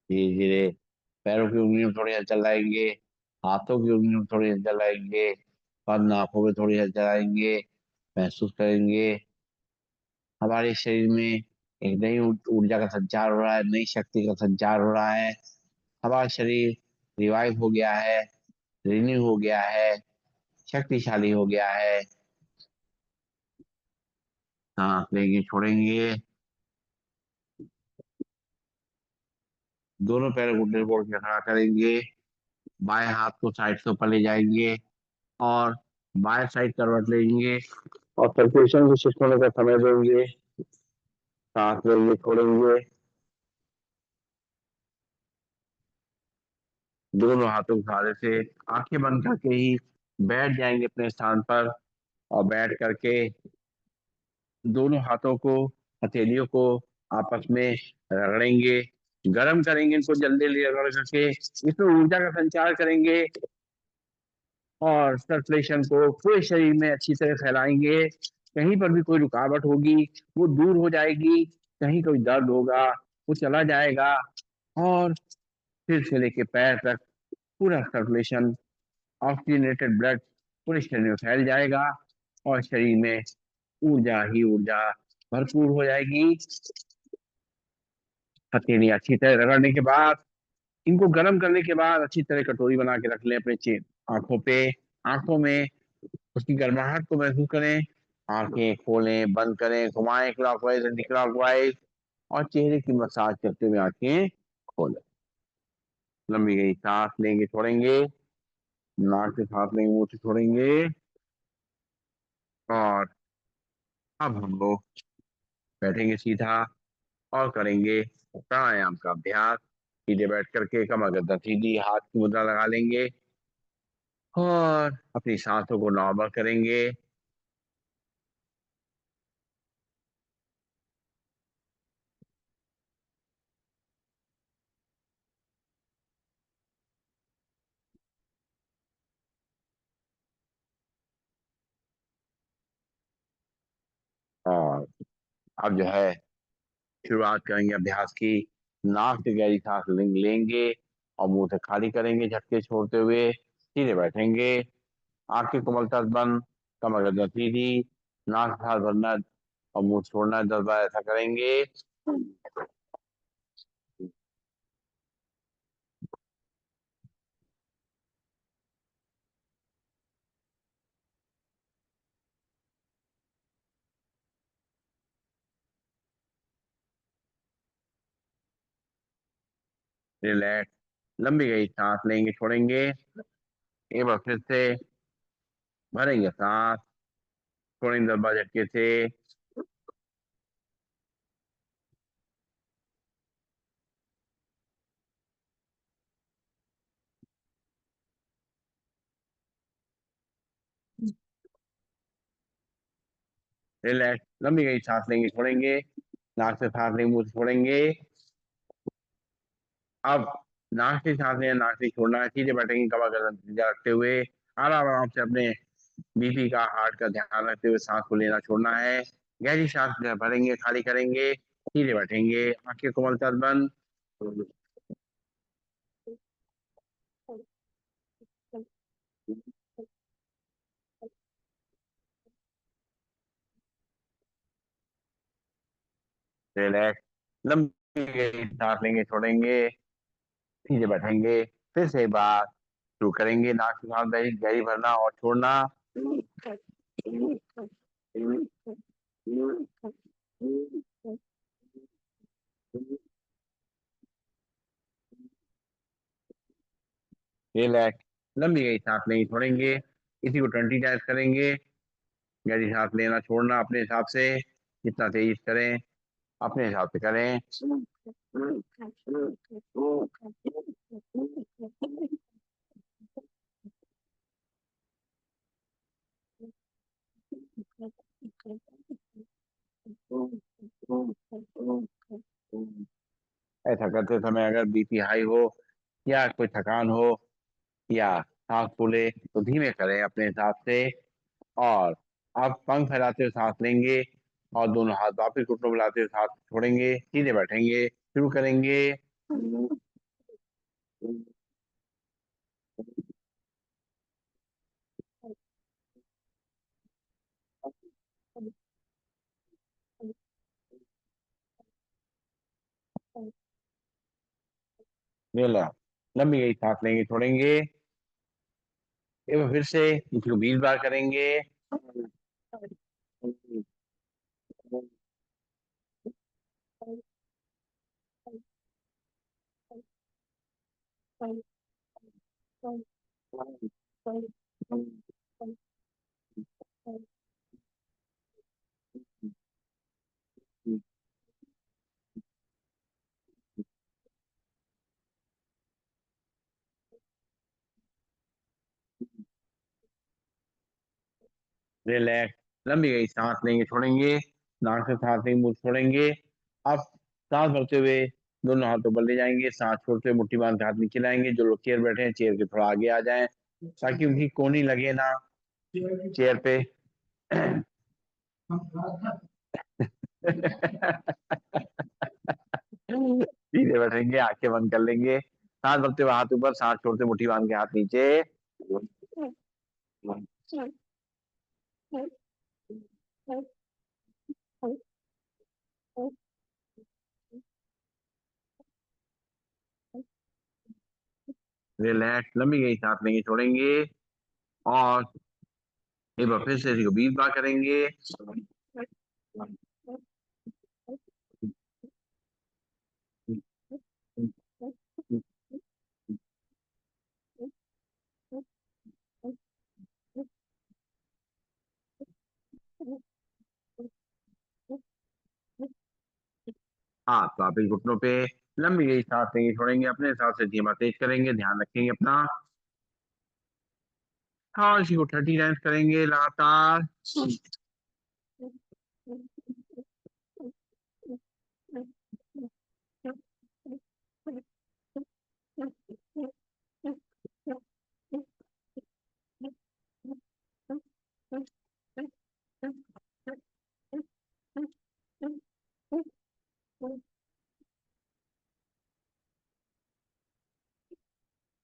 धीरे धीरे पैरों की उंगलियों में थोड़ी हलचल लाएंगे, हाथों की उंगलियों में थोड़ी हलचल लाएंगे, और नाकों में थोड़ी हलचल लाएंगे। महसूस करेंगे हमारे शरीर में एक नई ऊर्जा का संचार हो रहा है, नई शक्ति का संचार हो रहा है। हमारा शरीर रिवाइव हो गया है, रिन्यू हो गया है, शक्तिशाली हो गया है। सांस लेंगे, छोड़ेंगे। दोनों पैरों को घुटने जोड़ के खड़ा करेंगे। बाएं हाथ को साइड से ऊपर ले जाएंगे और बाएं साइड करवट लेंगे और सर्कुलेशन को शिफ्ट होने का समय देंगे। सांस लेंगे, छोड़ेंगे। दोनों हाथों के सहारे से आंखें बंद करके ही बैठ जाएंगे अपने स्थान पर, और बैठ करके दोनों हाथों को, हथेलियों को आपस में रगड़ेंगे, गर्म करेंगे इनको जल्दी जल्दी रगड़ करके, इसमें ऊर्जा का संचार करेंगे और सर्कुलेशन को पूरे शरीर में अच्छी तरह फैलाएंगे। कहीं पर भी कोई रुकावट होगी वो दूर हो जाएगी, कहीं कोई दर्द होगा वो चला जाएगा, और सिर से लेके पैर तक पूरा सर्कुलेशन, ऑक्सीजनेटेड ब्लड पूरे शरीर में फैल जाएगा और शरीर में ऊर्जा ही ऊर्जा भरपूर हो जाएगी। हथेली अच्छी तरह रगड़ने के बाद, इनको गर्म करने के बाद अच्छी तरह कटोरी बना के रख लें अपने आंखों पे। आंखों में उसकी गर्माहट को महसूस करें। आंखें खोलें, बंद करें, घुमाएं क्लॉकवाइज एंटी क्लॉकवाइज, और चेहरे की मसाज करते हुए आंखें खोलें। लंबी गई सांस लेंगे, छोड़ेंगे। नाक से सांस लेंगे, मुंह से छोड़ेंगे। और अब हम लोग बैठेंगे सीधा और करेंगे प्राणायाम का अभ्यास। सीधे बैठ करके कमर गर्दन सीधी, हाथ की मुद्रा लगा लेंगे और अपनी सांसों को नॉर्मल करेंगे। और अब जो है शुरुआत करेंगे अभ्यास की। नाक से गहरी सांस लेंगे और मुंह से खाली करेंगे, झटके छोड़ते हुए सीधे बैठेंगे। आंखें कोमलता से बंद, कमर गर्दन सीधी, नाक से सांस भरना और मुंह से छोड़ना 10 बार ऐसा करेंगे। रिलैक्स। लंबी गई सांस लेंगे, छोड़ेंगे। एक बार फिर से भरेंगे सांस, छोड़ेंगे 10 बार झटके से। रिलैक्स। लंबी गई सांस लेंगे, छोड़ेंगे। नाक से सांस लेंगे, मुंह से छोड़ेंगे। अब नाक से सांस लेना, नाक से छोड़ना है। सीधे बैठेंगे कमर गर्दन सीधा रखते हुए। आराम आराम से अपने बीपी का, हार्ट का ध्यान रखते हुए सांस को लेना छोड़ना है। गहरी सांस भरेंगे, खाली करेंगे, सीधे बैठेंगे, आंखें कोमलता से बंद। रिलैक्स। लंबी गहरी सांस लेंगे, छोड़ेंगे, सीधे बैठेंगे। फिर से एक बार शुरू करेंगे। नाक से सांस गहरी गहरी भरना और छोड़ना। रिलैक्स। लंबी गहरी सांस लेंगे, छोड़ेंगे। इसी को 20 टाइम्स करेंगे। गहरी सांस लेना छोड़ना अपने हिसाब से, जितना तेज करें अपने हिसाब से करें। ऐसा करते समय अगर बीपी हाई हो या कोई थकान हो या सांस फूले तो धीमे करें अपने हिसाब से। और आप पंख फैलाते हुए सांस लेंगे और दोनों हाथ वापिस घुटनों मिलाते हुए सांस छोड़ेंगे, सीधे बैठेंगे, शुरू करेंगे। रिलैक्स, लंबी गई सांस लेंगे, छोड़ेंगे। एक बार फिर से इसको 20 बार करेंगे। रिलैक्स, लंबी गई सांस लेंगे, छोड़ेंगे। नाक से सांस लेंगे, मुंह से छोड़ेंगे। अब सांस भरते हुए दोनों हाथ ऊपर ले जाएंगे, सांस छोड़ते हुए मुट्ठी बांध के हाथ नीचे लाएंगे। जो लोग चेयर बैठे हैं, चेयर के थोड़ा आगे आ जाएं, ताकि उनकी कोहनी लगे ना चेयर पे। सीधे बैठेंगे, आंखें बंद कर लेंगे, सांस भरते हुए हाथ ऊपर, सांस छोड़ते मुट्ठी बांध के हाथ नीचे। रिलैक्स, लंबी गई सांस लेंगे, छोड़ेंगे। और एक बार फिर से इसी को 20 बार करेंगे। हाथ वापिस घुटनों पे, लंबी गई सांस लेंगे, छोड़ेंगे। अपने हिसाब से धीमा तेज करेंगे, ध्यान रखेंगे अपना। और इसी को 30 टाइम्स करेंगे लगातार।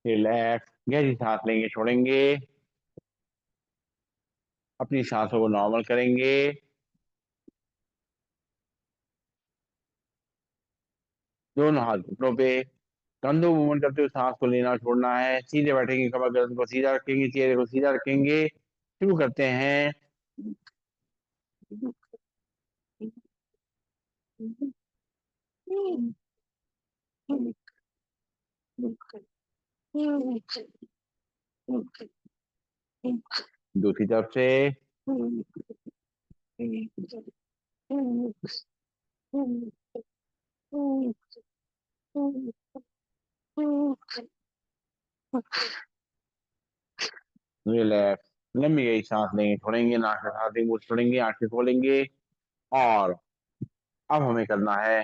रिलैक्स, गहरी सांस लेंगे, छोड़ेंगे। अपनी सांसों को नॉर्मल करेंगे। दोनों हाथ घुटनों पे, कंधों मूवमेंट करते हुए सांस को लेना छोड़ना है। सीधे बैठेंगे, कमर गर्दन को सीधा रखेंगे, चेहरे को सीधा रखेंगे। शुरू करते हैं। दूसरी तरफ से। रिलैक्स, लंबी गई सांस लेंगे, छोड़ेंगे। नाक से सांस लेंगे, मुंह से छोड़ेंगे, आंखें खोलेंगे। और अब हमें करना है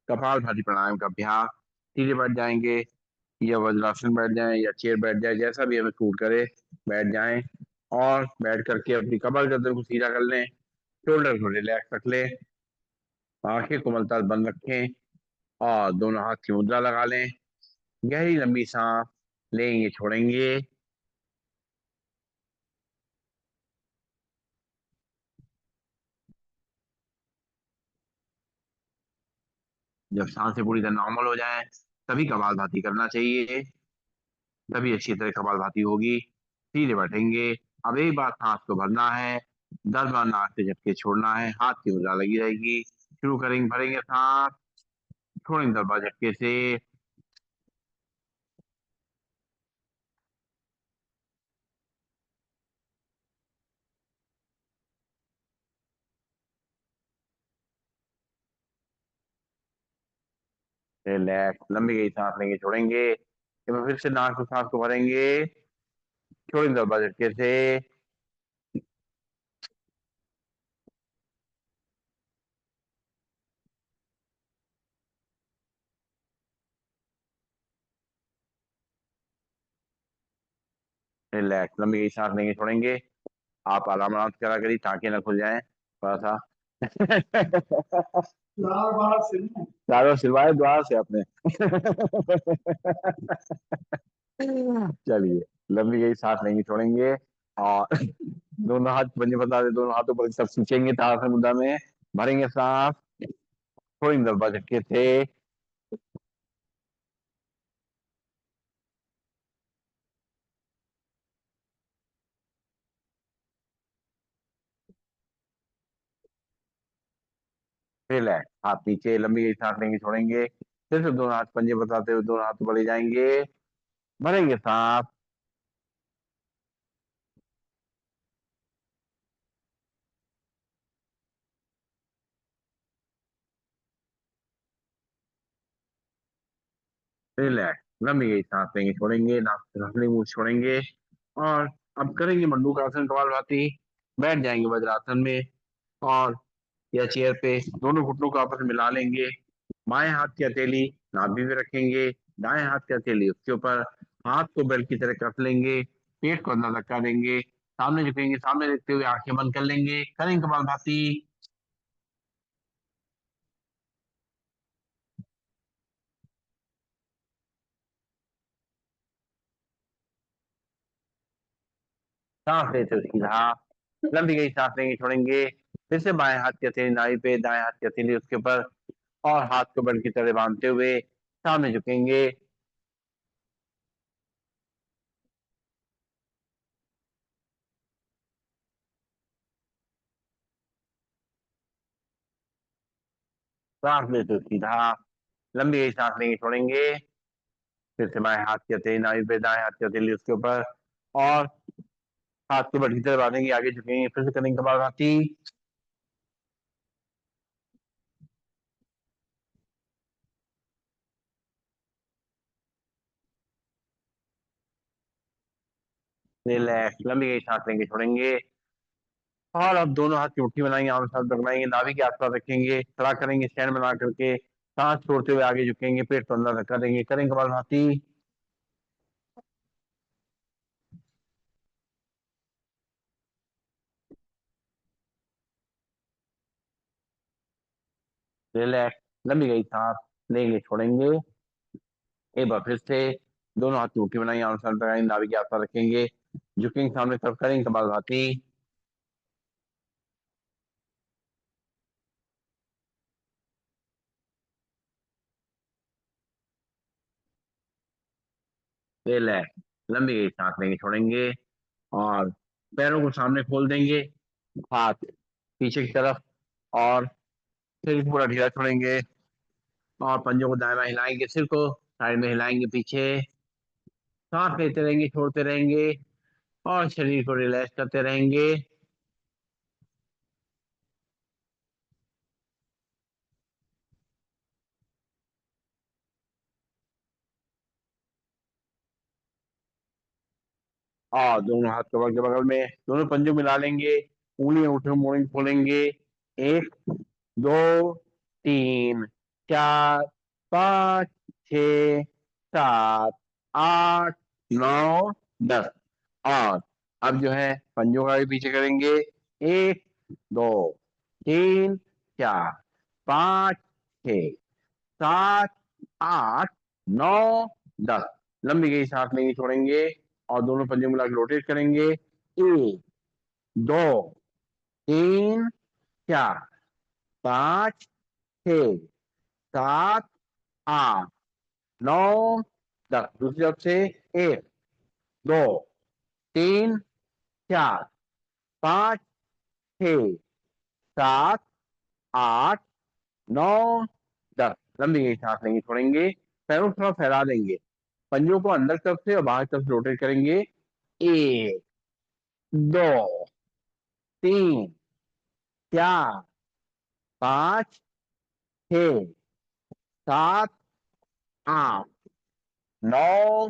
कपालभाति प्राणायाम का अभ्यास। सीधे बैठ जाएंगे, या वज्रासन बैठ जाएं, या चेयर बैठ जाए, जैसा भी हमें सूट करे बैठ जाएं। और बैठ करके अपनी कमर गर्दन को सीधा कर लें, शोल्डर को रिलैक्स रख लें, आंखें कोमलता से बंद रखें। और दोनों हाथ की मुद्रा लगा लें। गहरी लंबी सांस लेंगे, छोड़ेंगे। जब सांसें पूरी तरह नॉर्मल हो जाए, तभी कपालभाति करना चाहिए। तभी अच्छी तरह कपालभाति होगी। सीधे बैठेंगे। अब एक बार सांस को भरना है, 10 बार नाक से झटके छोड़ना है, हाथ की मुद्रा लगी रहेगी। शुरू करेंगे, भरेंगे सांस, छोड़ेंगे 10 बार झटके से। रिलैक्स, लंबी गई सांस लेंगे, छोड़ेंगे। एक बार फिर से नाक से सांस को भरेंगे, छोड़ेंगे 10 बार झटके से। रिलैक्स, लंबी गई सांस लेंगे, छोड़ेंगे। आप आराम आराम से करा करिए, ताकि ना खुल जाए थोड़ा सा। चारों सिलवाए द्वार से अपने। चलिए, लंबी गई सांस लेंगे छोड़ेंगे, और दोनों हाथ पंजे बता दे, दोनों हाथों पर सब खींचेंगे तारसन मुद्रा में, भरेंगे सांस, छोड़ेंगे 10 बार झटके से। रिलैक्स, हाथ नीचे, लंबी गई सांस लेंगे छोड़ेंगे, फिर से दोनों हाथ पंजे बताते हुए दोनों हाथ बढ़े जाएंगे, भरेंगे सांस, रिलैक्स, लंबी गई सांस लेंगे छोड़ेंगे, नाक से हंसने मुंह से छोड़ेंगे, और अब करेंगे मंडूकासन कपालभाति। बैठ जाएंगे वज्रासन में, और या चेयर पे दोनों घुटनों को आपस में मिला लेंगे, बाएं हाथ की हथेली नाभि में रखेंगे, दाएं हाथ की हथेली उसके ऊपर, हाथ को बेल्ट की तरह कस लेंगे, पेट को अंदर धक्का देंगे, सामने झुकेंगे, सामने देखते हुए आंखें बंद कर लेंगे, करेंगे कपालभाति। सांस लेते हुए सीधा, लंबी गई सांस लेंगे छोड़ेंगे, फिर से बाएं हाथ की हथेली नाभि पे, दाएं हाथ की हथेली उसके ऊपर, और हाथ को बेल्ट की तरह बांधते हुए सामने झुकेंगे, सांस लेते हुए सीधा, लंबी गई सांस लेंगे छोड़ेंगे, फिर से बाएं हाथ की हथेली नाभि पे, दाएं हाथ की हथेली उसके ऊपर, और हाथ को बढ़ी तरह बांधेंगे, आगे झुकेंगे, फिर से करेंगे कपालभाति। रिलैक्स, लंबी गई सांस लेंगे छोड़ेंगे, और अब दोनों हाथ की मुट्ठी बनाएंगे, आमने सामने रगड़ाएंगे, नाभि के आसपास रखेंगे, खड़ा करेंगे स्टैंड बना करके, सांस छोड़ते हुए आगे झुकेंगे, पेट को अंदर धक्का देंगे, करेंगे कपालभाति। रिलैक्स, लंबी गई सांस लेंगे छोड़ेंगे, एक बार फिर से दोनों हाथ की मुट्ठी बनाएंगे, आमने सामने रगड़ाएंगे, नाभि के आसपास रखेंगे, झुकेंगे सामने की तरफ, करेंगे कपालभाति। रिलैक्स, लंबी गई सांस लेंगे छोड़ेंगे, और पैरों को सामने खोल देंगे, हाथ पीछे की तरफ, और सिर पूरा ढीला छोड़ेंगे, और पंजों को दाएं बाएं हिलाएंगे, सिर को साइड में हिलाएंगे पीछे, सांस लेते रहेंगे छोड़ते रहेंगे, और शरीर को रिलैक्स करते रहेंगे। और दोनों हाथ कमर के बगल में, दोनों पंजों मिला लेंगे, उंगलियां उठे मोड़ेंगे खोलेंगे, एक, दो, तीन, चार, पाँच, छ, सात, आठ, नौ, 10, और अब जो है पंजों का भी पीछे करेंगे, एक, दो, तीन, चार, पाँच, छ, सात, आठ, नौ, 10, लंबी गई सांस लेंगे छोड़ेंगे, और दोनों पंजे मिला के रोटेट करेंगे, एक, दो, तीन, चार, पाँच, छ, सात, आठ, नौ, 10, दूसरी तरफ से, एक, दो, तीन, चार, पाँच, छ, सात, आठ, नौ, 10, लंबी गई सांस लेंगे छोड़ेंगे, पैरों को थोड़ा फैला देंगे, पंजों को अंदर की तरफ से और बाहर की तरफ से रोटेट करेंगे, एक, दो, तीन, चार, पाँच, छ, सात, आठ, नौ,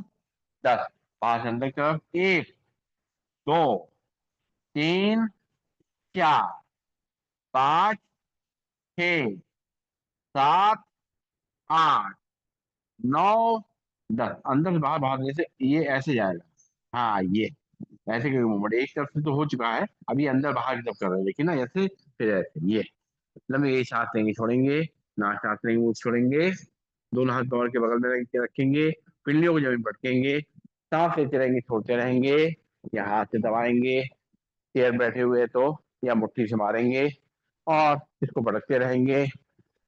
10, पांच अंदर की तरफ, एक, दो, तीन, चार, पाँच, छ, सात, आठ, नौ, 10, अंदर से बाहर, बाहर जैसे ये ऐसे जाएगा, हाँ ये ऐसे क्योंकि मूवमेंट एक तरफ से तो हो चुका है, अभी अंदर बाहर की तरफ कर रहे हैं, देखिए ना ऐसे, फिर ऐसे ये, लंबी गई सांस लेंगे छोड़ेंगे, नाक सांस लेंगे मुंह से छोड़ेंगे, दोनों हाथ कमर के बगल में रखेंगे, पिंडलियों को जमीन पटकेंगे, सांस लेते रहेंगे छोड़ते रहेंगे, या हाथ से दबाएंगे, चेयर बैठे हुए तो, या मुट्ठी से मारेंगे, और इसको पटकते रहेंगे।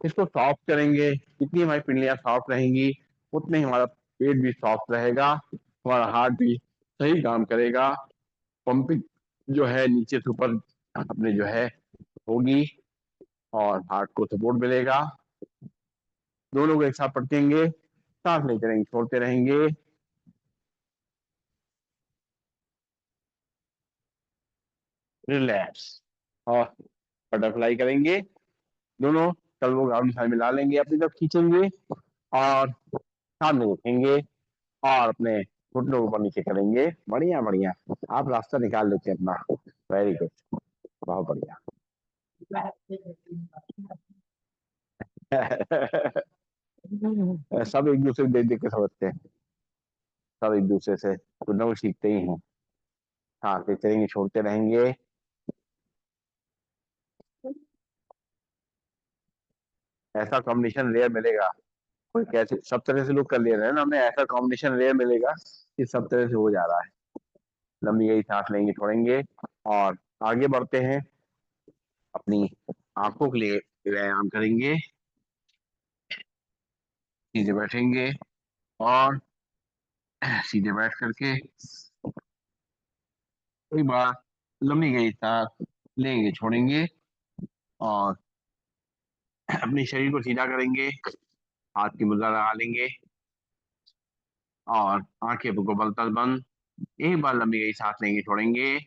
इसको सॉफ्ट करेंगे, जितनी हमारी पिंडलियां सॉफ्ट रहेंगी उतने ही हमारा पेट भी सॉफ्ट रहेगा, हमारा हार्ट भी सही काम करेगा, पंपिंग जो है नीचे से ऊपर अपने जो है होगी, और हार्ट को सपोर्ट मिलेगा। दोनों को एक साथ पटकेंगे, सांस लेते रहेंगे छोड़ते रहेंगे। रिलैक्स। और बटरफ्लाई करेंगे, दोनों तलवों को आमने सामने मिला लेंगे, अपनी तरफ खींचेंगे, और सामने देखेंगे, और अपने घुटनों को ऊपर नीचे करेंगे। बढ़िया बढ़िया, आप रास्ता निकाल लेते हैं अपना। वेरी गुड, बहुत बढ़िया। सब एक दूसरे को देख देख के समझते हैं, सब एक दूसरे से कुछ ना कुछ सीखते ही हैं। हाँ, देखते रहेंगे छोड़ते रहेंगे। ऐसा कॉम्बिनेशन रेयर मिलेगा, कोई कैसे सब तरह से लोग कर ले रहे हैं ना, हमें ऐसा कॉम्बिनेशन रेयर मिलेगा कि सब तरह से हो जा रहा है। लंबी गई सांस लेंगे छोड़ेंगे, और आगे बढ़ते हैं, अपनी आंखों के लिए व्यायाम करेंगे। सीधे बैठेंगे, और सीधे बैठ करके एक बार लंबी गई सांस लेंगे छोड़ेंगे, और अपने शरीर को सीधा करेंगे, हाथ की मुद्रा लगा लेंगे, और आंखें को बल तल बंद। एक बार लंबी गई सांस लेंगे छोड़ेंगे।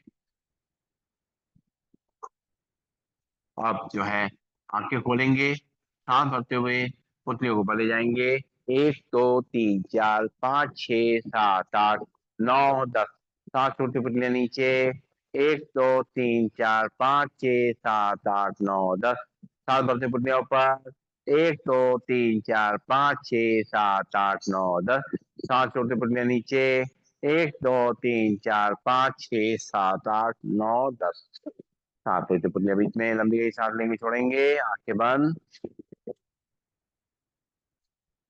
अब जो है आंखें खोलेंगे, सांस भरते हुए पुतलियों को भरे जाएंगे। 1 2 3 4 5 6 7 8 9 10। सांस छोड़ते पुतलियां नीचे। 1 2 3 4 5 6 7 8 9 10। सांस भरते पुतलियां ऊपर। 1 2 3 4 5 6 7 8 9 10। सांस छोड़ते पुतलियां नीचे। 1 2 3 4 5 6 7 8 9 10। सांस लेते पुतलियां बीच में, लंबी गई सांस लेंगे छोड़ेंगे, आंखें बंद।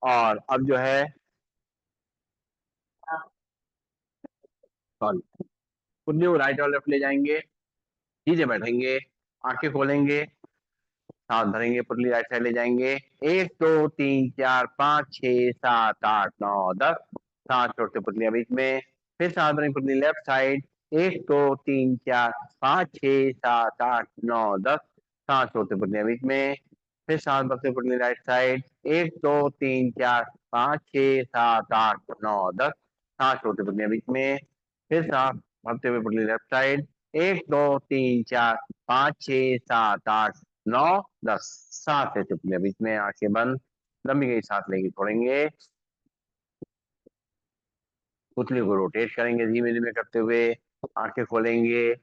और अब जो है, सॉरी, पुतलियों को राइट और लेफ्ट ले जाएंगे, सीधे बैठेंगे, आंखें खोलेंगे, सांस भरेंगे, पुतली राइट साइड ले जाएंगे। 1 2 3 4 5 6 7 8 9 10। सांस छोड़ते पुतलियां बीच में, फिर सांस भरेंगे पुतली लेफ्ट साइड। 1 2 3 4 5 6 7 8 9 10। सांस छोड़ते पुतलियां बीच में, फिर सांस भरते पुतली राइट साइड। 1 2 3 4 5 6 7 8 9 10। सांस छोड़ते पुतलियां बीच में, फिर सांस भरते हुए पुतली लेफ्ट साइड। 1 2 3 4 5 6 7 8 9 10। सांस लेते हुए बीच में, आंखें बंद, लंबी गई सांस लेंगे छोड़ेंगे, पुतली को रोटेट करेंगे धीमे धीमे करते हुए, आंखें खोलेंगे।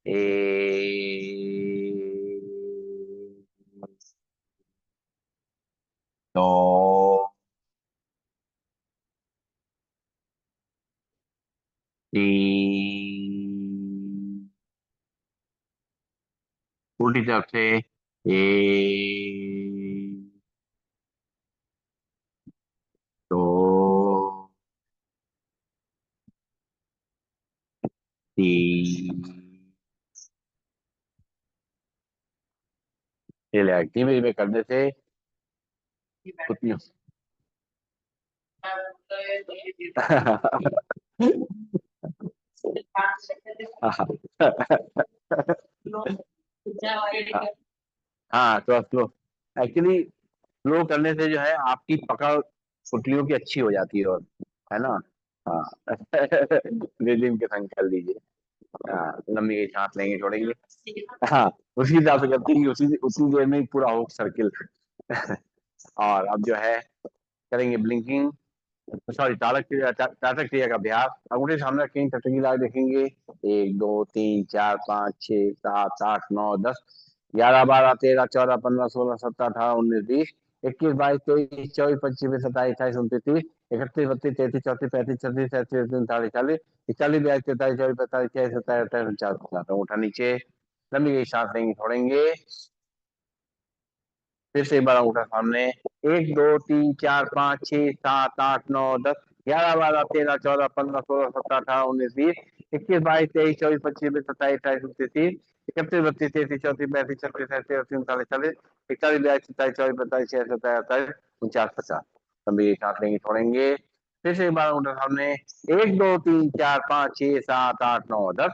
ए 2 3। उल्टी तरफ से। 1 2 3। रिलैक्स, धीमे धीमे करने से पुतलियों। हाँ, तो स्लो, एक्चुअली स्लो करने से जो है आपकी पकड़ पुतलियों की अच्छी हो जाती है, और है ना। हाँ। रिदम के संग कर लीजिए। हाँ, लंबी गई सांस लेंगे छोड़ेंगे। हाँ, उसी हिसाब से करते हैं कि उसी उसी देर में ही पूरा हो सर्किल। और अब जो है करेंगे ब्लिंकिंग, सॉरी, ताड़क क्रिया का अभ्यास। अंगूठे सामने रखेंगे, टकटकी लगा देखेंगे। 1 2 3 4 5 6 7 8 9 10। 11 12 13 14 15 16 17 18 19 20। 21 22 23 24 25 27 28 29 30 31 32 33 34 35 36 37 38 39 40 41 42 43 44 45 46 47 48 49 50। अंगूठा नीचे, लंबी गई सांस लेंगे छोड़ेंगे। फिर से एक बार अंगूठा सामने। 1 2 3 4 5 6 7 8 9 10 11 12 13 14 15 16 17 18 19 20 21 22 23 24 25 26 27 28 29 30 31 32 33 34 35 36 37 38 39 40 41 42 27 24 25 26 27 28 29 50। लंबी सांस लेंगे छोड़ेंगे। फिर से एक बार अंगूठा सामने। 1 2 3 4 5 6 7 8 9 10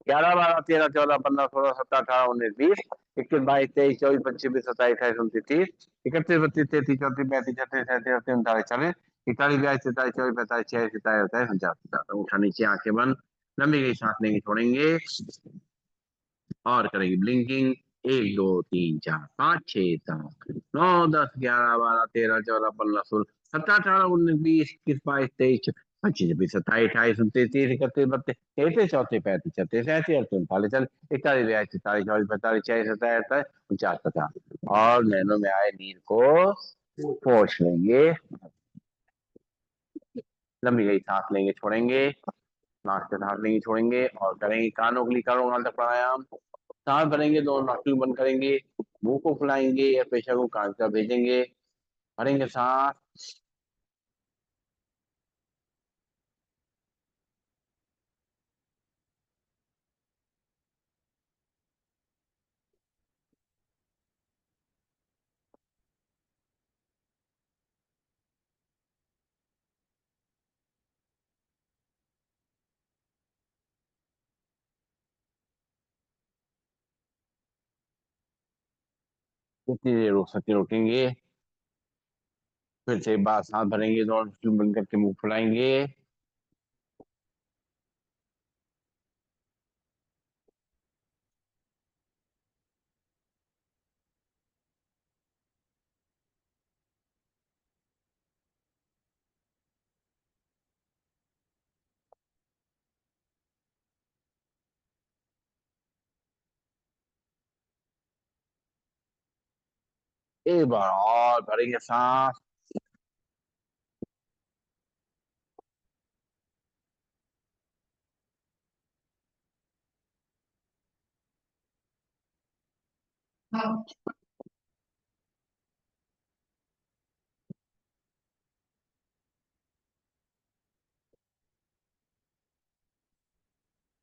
11 12 13 14 15 16 17 18 19 20 21 22 23 24 25 26 27 28 29 30 31 32 33 34 35 36 37 38 39 40 41 42 43 24 45 46 47 48 49 उठा नीचे आंखें बंद। लंबी गई सांस लेंगे छोड़ेंगे और करेंगे ब्लिंकिंग। 1 2 3 4 5 6 7 8 9 10 11 12 13 14 15 16 17 18 19 20 21 22 23 34 35 36 37 38 39 40 41 42 43 44 45 46 47 48 49 50। और नैनो में आए नीर को पोंछ लेंगे। लंबी गई सांस लेंगे छोड़ेंगे। नाक से सांस लेंगे छोड़ेंगे और करेंगे कानों के लिए करोड़ तक प्राणायाम। सांस भरेंगे, दोनों नाखून बंद करेंगे, मुंह को फुलाएंगे या पेशा को कान का भेजेंगे। भरेंगे सांस। कितनी देर रोक सकते रोकेंगे। फिर से एक बार सांस भरेंगे, दोनों नाखून बंद करके मुंह फुलाएंगे। एक बार और भरेंगे सांस।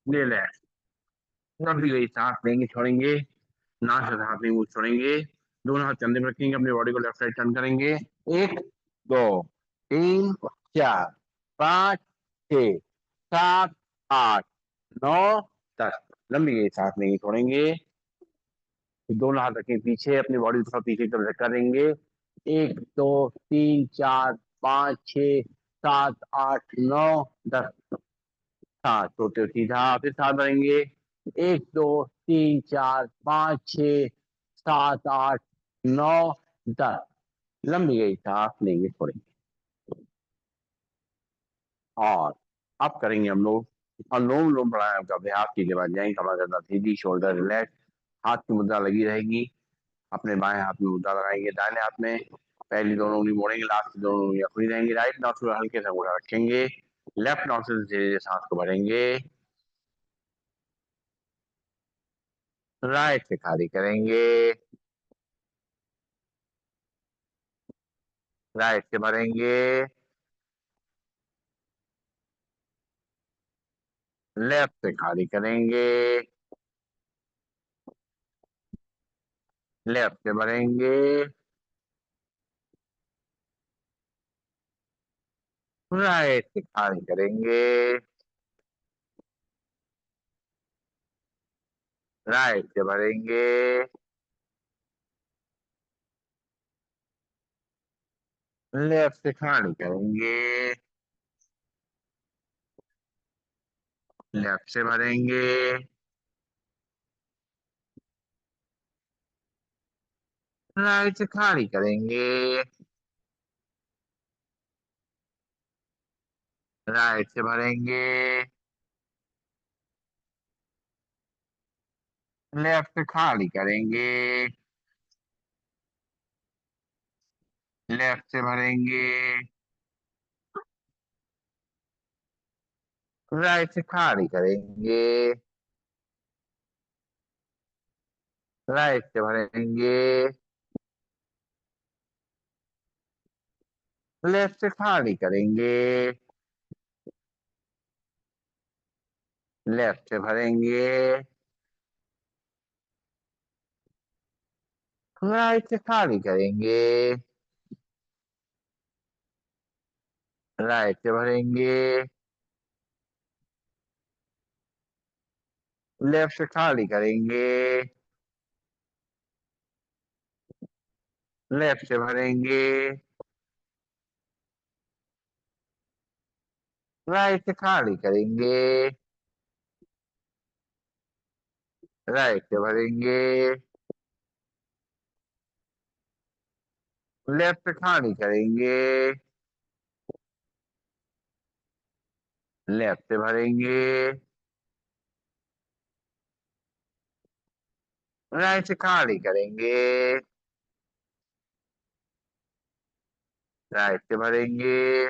ले लें। लंबी गई सांस लेंगे छोड़ेंगे। नाक से सांस लेंगे, मुंह छोड़ेंगे। दोनों हाथ कंधे में रखेंगे, अपनी बॉडी को लेफ्ट साइड टर्न करेंगे। 1 2 3 4 5 6 7 8 9 10। लंबी गई सांस लेंगे छोड़ेंगे। दोनों हाथ रखें पीछे, अपनी बॉडी को थोड़ा पीछे की तरफ धक्का देंगे। 1 2 3 4 5 6 7 8 9 10। हाँ, सोते सीधा फिर सांस भरेंगे। 1 2 3 4 5 6 7 8 9 10। लंबी गई सांस लेंगे छोड़ेंगे। और अब करेंगे हम लोग अनुलोम विलोम प्राणायाम का अभ्यास। सीधे बैठ जाएंगे, कमर गर्दन सीधी, शोल्डर रिलैक्स, हाथ की मुद्रा लगी रहेगी। अपने बाएं हाथ में मुद्रा लगाएंगे, दाहिने हाथ में पहली दोनों उंगली मोड़ेंगे, लास्ट की दोनों उंगलियां खुली रहेंगी। राइट नॉस्ट्रिल हल्के से अंगूठा रखेंगे। लेफ्ट नॉस्ट्रिल से धीरे धीरे सांस को भरेंगे। राइट से खाली करेंगे। राइट से भरेंगे। लेफ्ट से खाली करेंगे। लेफ्ट से भरेंगे। राइट से खाली करेंगे। राइट से भरेंगे। लेफ्ट से खाली करेंगे। लेफ्ट से भरेंगे। राइट से खाली करेंगे। राइट से भरेंगे। लेफ्ट से खाली करेंगे। लेफ्ट से भरेंगे। राइट से खाली करेंगे। राइट से भरेंगे। लेफ्ट खाली करेंगे। लेफ्ट भरेंगे। राइट खाली करेंगे। राइट भरेंगे। लेफ्ट खाली करेंगे। लेफ्ट भरेंगे। राइट खाली करेंगे। राइट भरेंगे। लेफ्ट खाली करेंगे। लेफ्ट भरेंगे। राइट खाली करेंगे। राइट भरेंगे।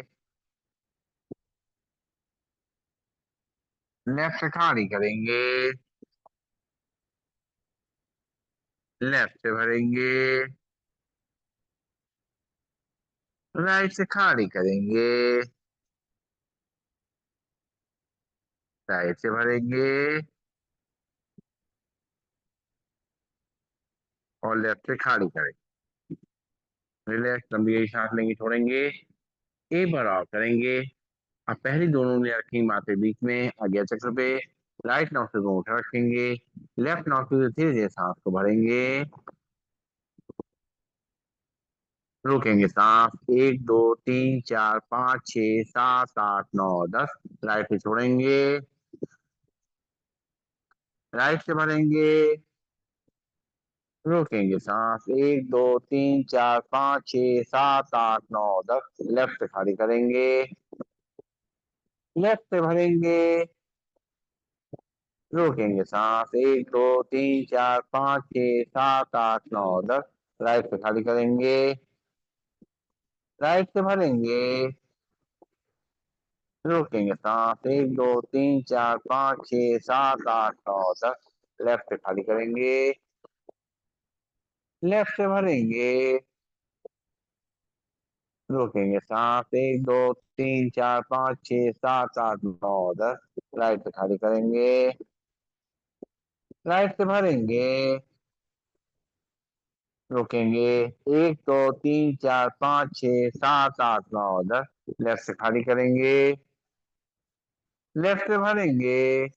लेफ्ट खाली करेंगे। लेफ्ट भरेंगे। राइट से खाली करेंगे। राइट से भरेंगे। और लेफ्ट से खाली करेंगे। रिलैक्स, लंबी गहरी सांस लेंगे, छोड़ेंगे। एक बार और करेंगे। अब पहली दोनों उंगलियां रखेंगे माथे बीच में आज्ञा चक्र पे। राइट नॉस्ट्रिल को उठा रखेंगे। लेफ्ट नॉस्ट्रिल से धीरे धीरे सांस को भरेंगे। रोकेंगे सांस। एक दो तीन चार पाँच छः सात आठ नौ 10। राइट से छोड़ेंगे। राइट से भरेंगे। रोकेंगे सांस। एक दो तीन चार पाँच छः सात आठ नौ 10। लेफ्ट खाली करेंगे। लेफ्ट से भरेंगे। रोकेंगे सांस। एक दो तीन चार पाँच छः सात आठ नौ 10। राइट से खाली करेंगे। राइट से भरेंगे। रोकेंगे सांस। एक दो तीन चार पाँच छः सात आठ नौ 10। लेफ्ट से खाली करेंगे। लेफ्ट से भरेंगे। रोकेंगे सांस। एक दो तीन चार पाँच छः सात आठ नौ 10। राइट से खाली करेंगे। राइट से भरेंगे। रोकेंगे। एक दो तीन चार पाँच छः सात आठ नौ 10। लेफ्ट से खाली करेंगे। लेफ्ट से भरेंगे।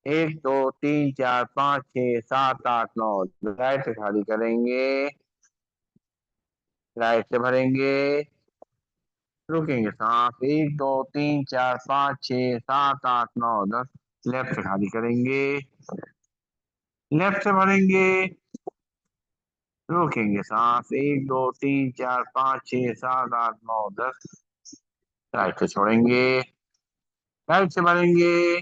एक दो तीन चार पाँच छः सात आठ नौ। राइट से खाली करेंगे। राइट से भरेंगे। रुकेंगे सांस। एक दो तीन चार पाँच छः सात आठ नौ 10। लेफ्ट से खाली करेंगे। लेफ्ट से भरेंगे। रोकेंगे सांस। एक दो तीन चार पाँच छः सात आठ नौ 10। राइट से छोड़ेंगे। राइट से भरेंगे।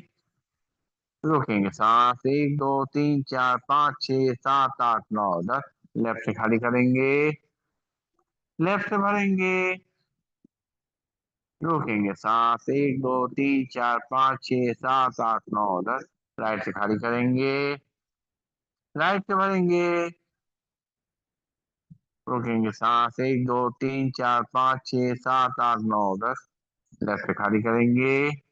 रोकेंगे सांस। एक दो तीन चार पाँच छः सात आठ नौ 10। लेफ्ट से खाली करेंगे। लेफ्ट से भरेंगे। रोकेंगे सांस। एक दो तीन चार पाँच छः सात आठ नौ 10। राइट से खाली करेंगे। राइट से भरेंगे। रोकेंगे सांस। एक दो तीन चार पाँच छः सात आठ नौ 10। लेफ्ट से खाली करेंगे।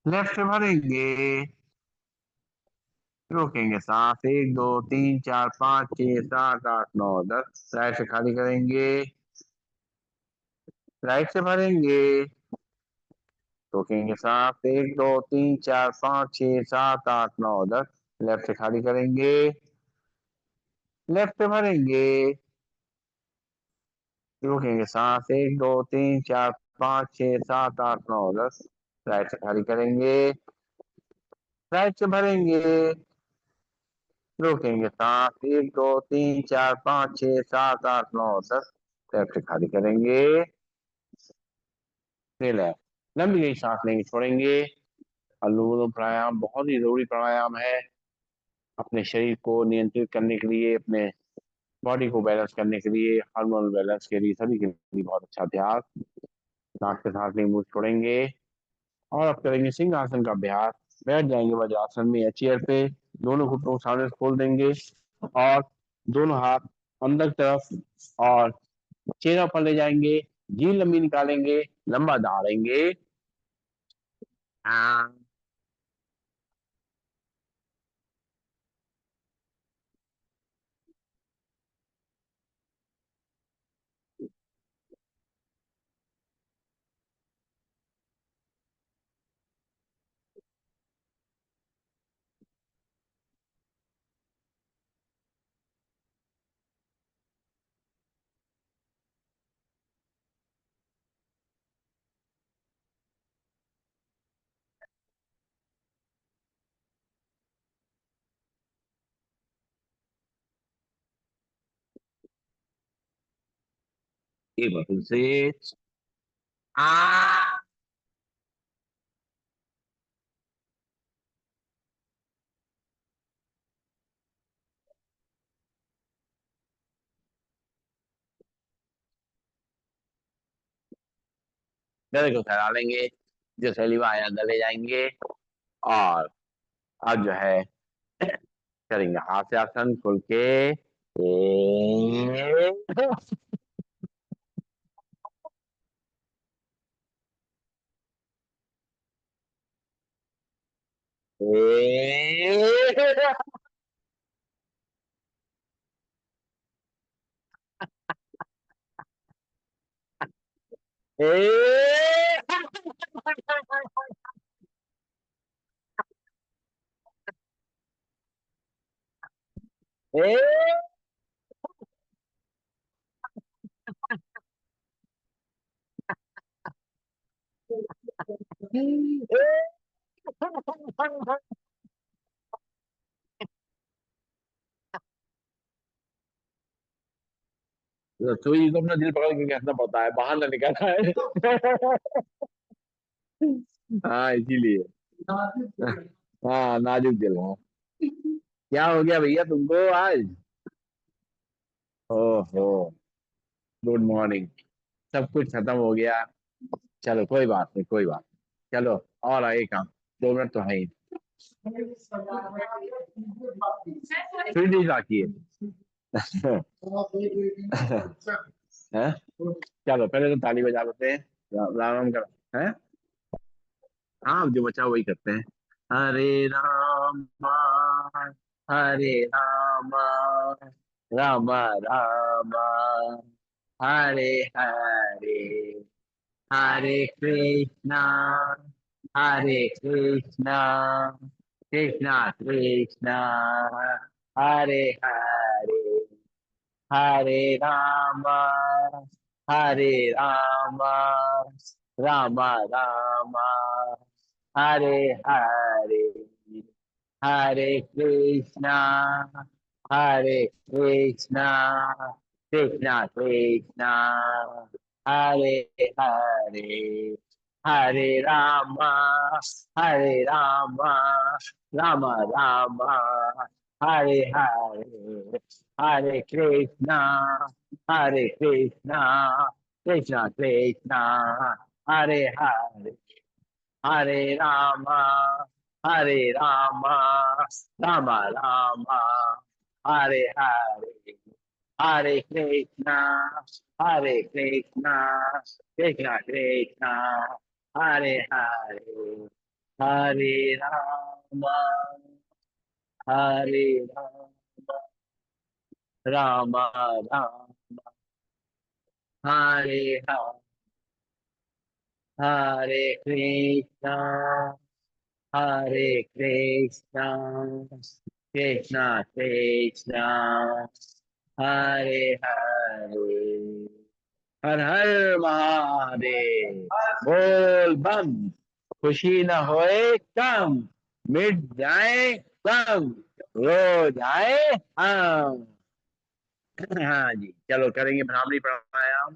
लेफ्ट से भरेंगे। रोकेंगे सांस। एक दो तीन चार पाँच छः सात आठ नौ 10। राइट से खाली करेंगे। राइट से भरेंगे। रोकेंगे सांस। एक दो तीन चार पाँच छः सात आठ नौ 10। लेफ्ट से खाली करेंगे। लेफ्ट से भरेंगे। रोकेंगे सांस। एक दो तीन चार पाँच छः सात आठ नौ 10। राइट से खाली करेंगे। राइट से भरेंगे। रोकेंगे सांस। एक दो तीन चार पाँच छः सात आठ नौ 10। लेफ्ट से खाली करेंगे। रिलैक्स, लंबी गई सांस लेंगे, छोड़ेंगे। अनुलोम विलोम प्राणायाम बहुत ही जरूरी प्राणायाम है अपने शरीर को नियंत्रित करने के लिए, अपने बॉडी को बैलेंस करने के लिए, हार्मोनल बैलेंस के लिए, सभी के लिए बहुत अच्छा अभ्यास। नाक से सांस लेंगे, मुंह छोड़ेंगे। और अब करेंगे सिंहासन का अभ्यास। बैठ जाएंगे वज्रासन में या चेयर पे। दोनों घुटनों को सामने से खोल देंगे और दोनों हाथ अंदर की तरफ और चेहरा पर ले जाएंगे, जीभ लंबी निकालेंगे, लंबा दौड़ेंगे। हाँ। एक बार फिर से। आ गले को फैला लेंगे, जो सैलिवा आया अंदर ले जाएंगे। और अब जो है करेंगे हाथ से आसन खोल के। ए, ए, ए, ए, रसोई को अपना दिल पकड़ के कहना पड़ता है, बाहर ना निकलना है। हाँ इसीलिए। हाँ नाजुक दिल है। क्या हो गया भैया तुमको आज? ओहो। Good morning. सब कुछ खत्म हो गया। चलो कोई बात नहीं, कोई बात नहीं। चलो और आगे काम। 2 मिनट तो है ही। फिर नहीं बाकी है। हैं? चलो पहले तो ताली बजा लेते हैं। राम राम कर। हैं? हाँ जो बचा वही करते हैं। हरे राम, हरे राम, राम राम, हरे हरे, हरे कृष्णा, हरे कृष्णा, कृष्णा कृष्णा, हरे हरे, हरे राम, हरे राम, राम राम, हरे हरे, हरे कृष्णा, हरे कृष्णा, कृष्णा कृष्णा, हरे हरे, हरे राम, हरे राम, राम राम, हरे हरे, हरे कृष्णा, हरे कृष्णा, कृष्णा कृष्णा, हरे हरे, हरे राम, हरे राम, राम राम, हरे हरे, हरे कृष्णा, हरे कृष्णा, कृष्णा कृष्णा, हरे हरे, हरे राम, हरे राम, राम राम, हरे हरे, हरे कृष्णा, हरे कृष्णा, कृष्णा कृष्णा, हरे हरे, हर हर महादेव। बोल बम। खुशी न होए कम, मिट जाए कम, रो जाए हम। हाँ जी चलो करेंगे भ्रामरी प्राणायाम।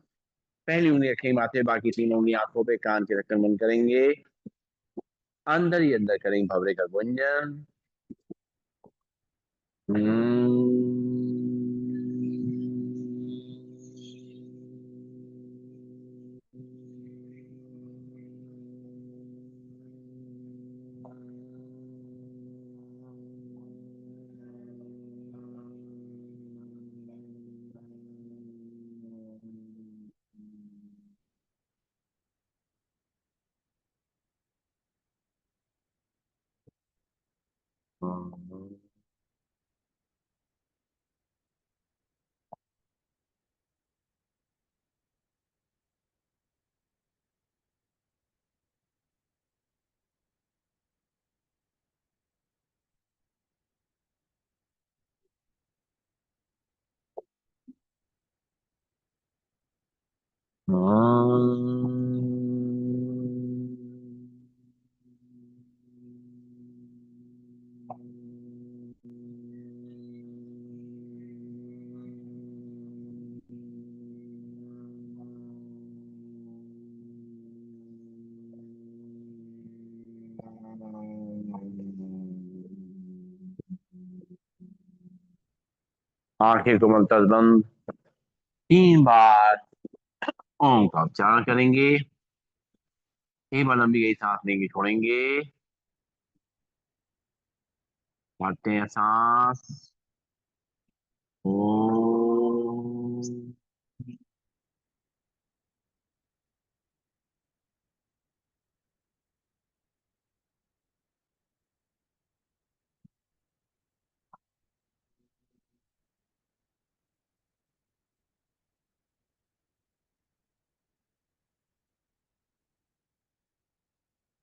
पहली उंगली रखेंगे माथे पे, बाकी 3 उंगली आंखों पे, कान के ढक्कन बंद करेंगे। अंदर ही अंदर करेंगे भवरे का गुंजन। आंखें को मलतज बंद 3 बार ओम का उच्चारण करेंगे। एक बार लंबी गई सांस लेंगे, छोड़ेंगे, भरते हैं सांस। ओम।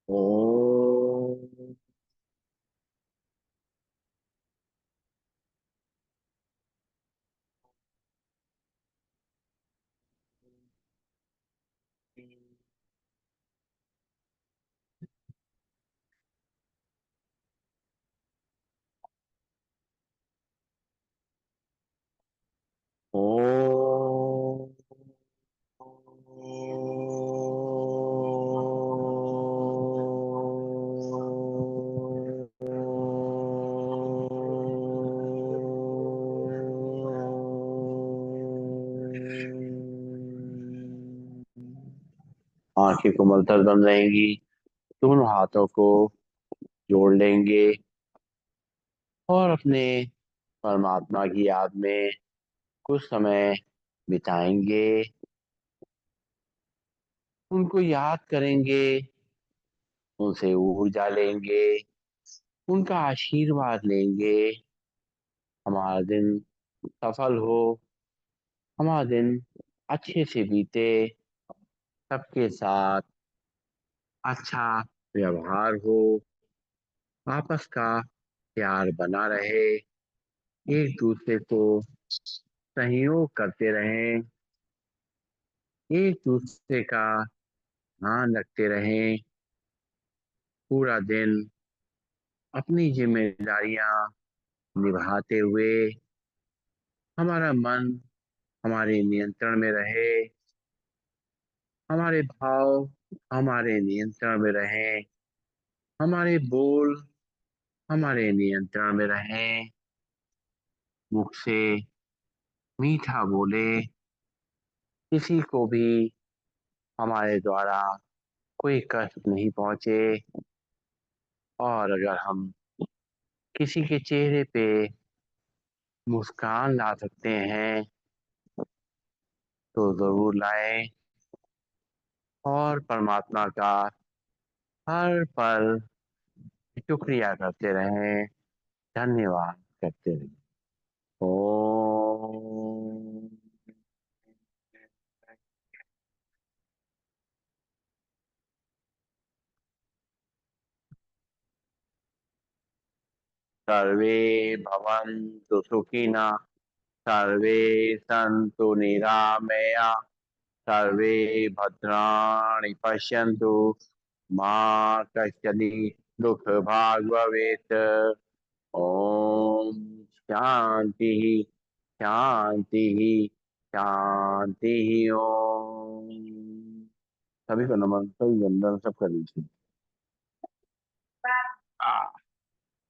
ओम। ओम। आंखें कोमलतर बन रहेंगी। दोनों हाथों को जोड़ लेंगे और अपने परमात्मा की याद में कुछ समय बिताएंगे। उनको याद करेंगे, उनसे ऊर्जा लेंगे, उनका आशीर्वाद लेंगे। हमारा दिन सफल हो, हमारा दिन अच्छे से बीते, सबके साथ अच्छा व्यवहार हो, आपस का प्यार बना रहे, एक दूसरे को सहयोग करते रहें, एक दूसरे का ध्यान रखते रहें। पूरा दिन अपनी जिम्मेदारियां निभाते हुए हमारा मन हमारे नियंत्रण में रहे, हमारे भाव हमारे नियंत्रण में रहें, हमारे बोल हमारे नियंत्रण में रहें। मुख से मीठा बोले, किसी को भी हमारे द्वारा कोई कष्ट नहीं पहुंचे। और अगर हम किसी के चेहरे पे मुस्कान ला सकते हैं तो जरूर लाएं और परमात्मा का हर पल शुक्रिया करते रहें, धन्यवाद करते रहें। ओम। सर्वे भवन्तु सुखिनः, सर्वे सन्तु निरामया, सर्वे भद्राणि पश्यन्तु, मा कश्चित् दुःखभाग् भवेत्। ओम शांति शांति शांति। ओम। सभी को नमन, सभी वंदन, सब कर लीजिए।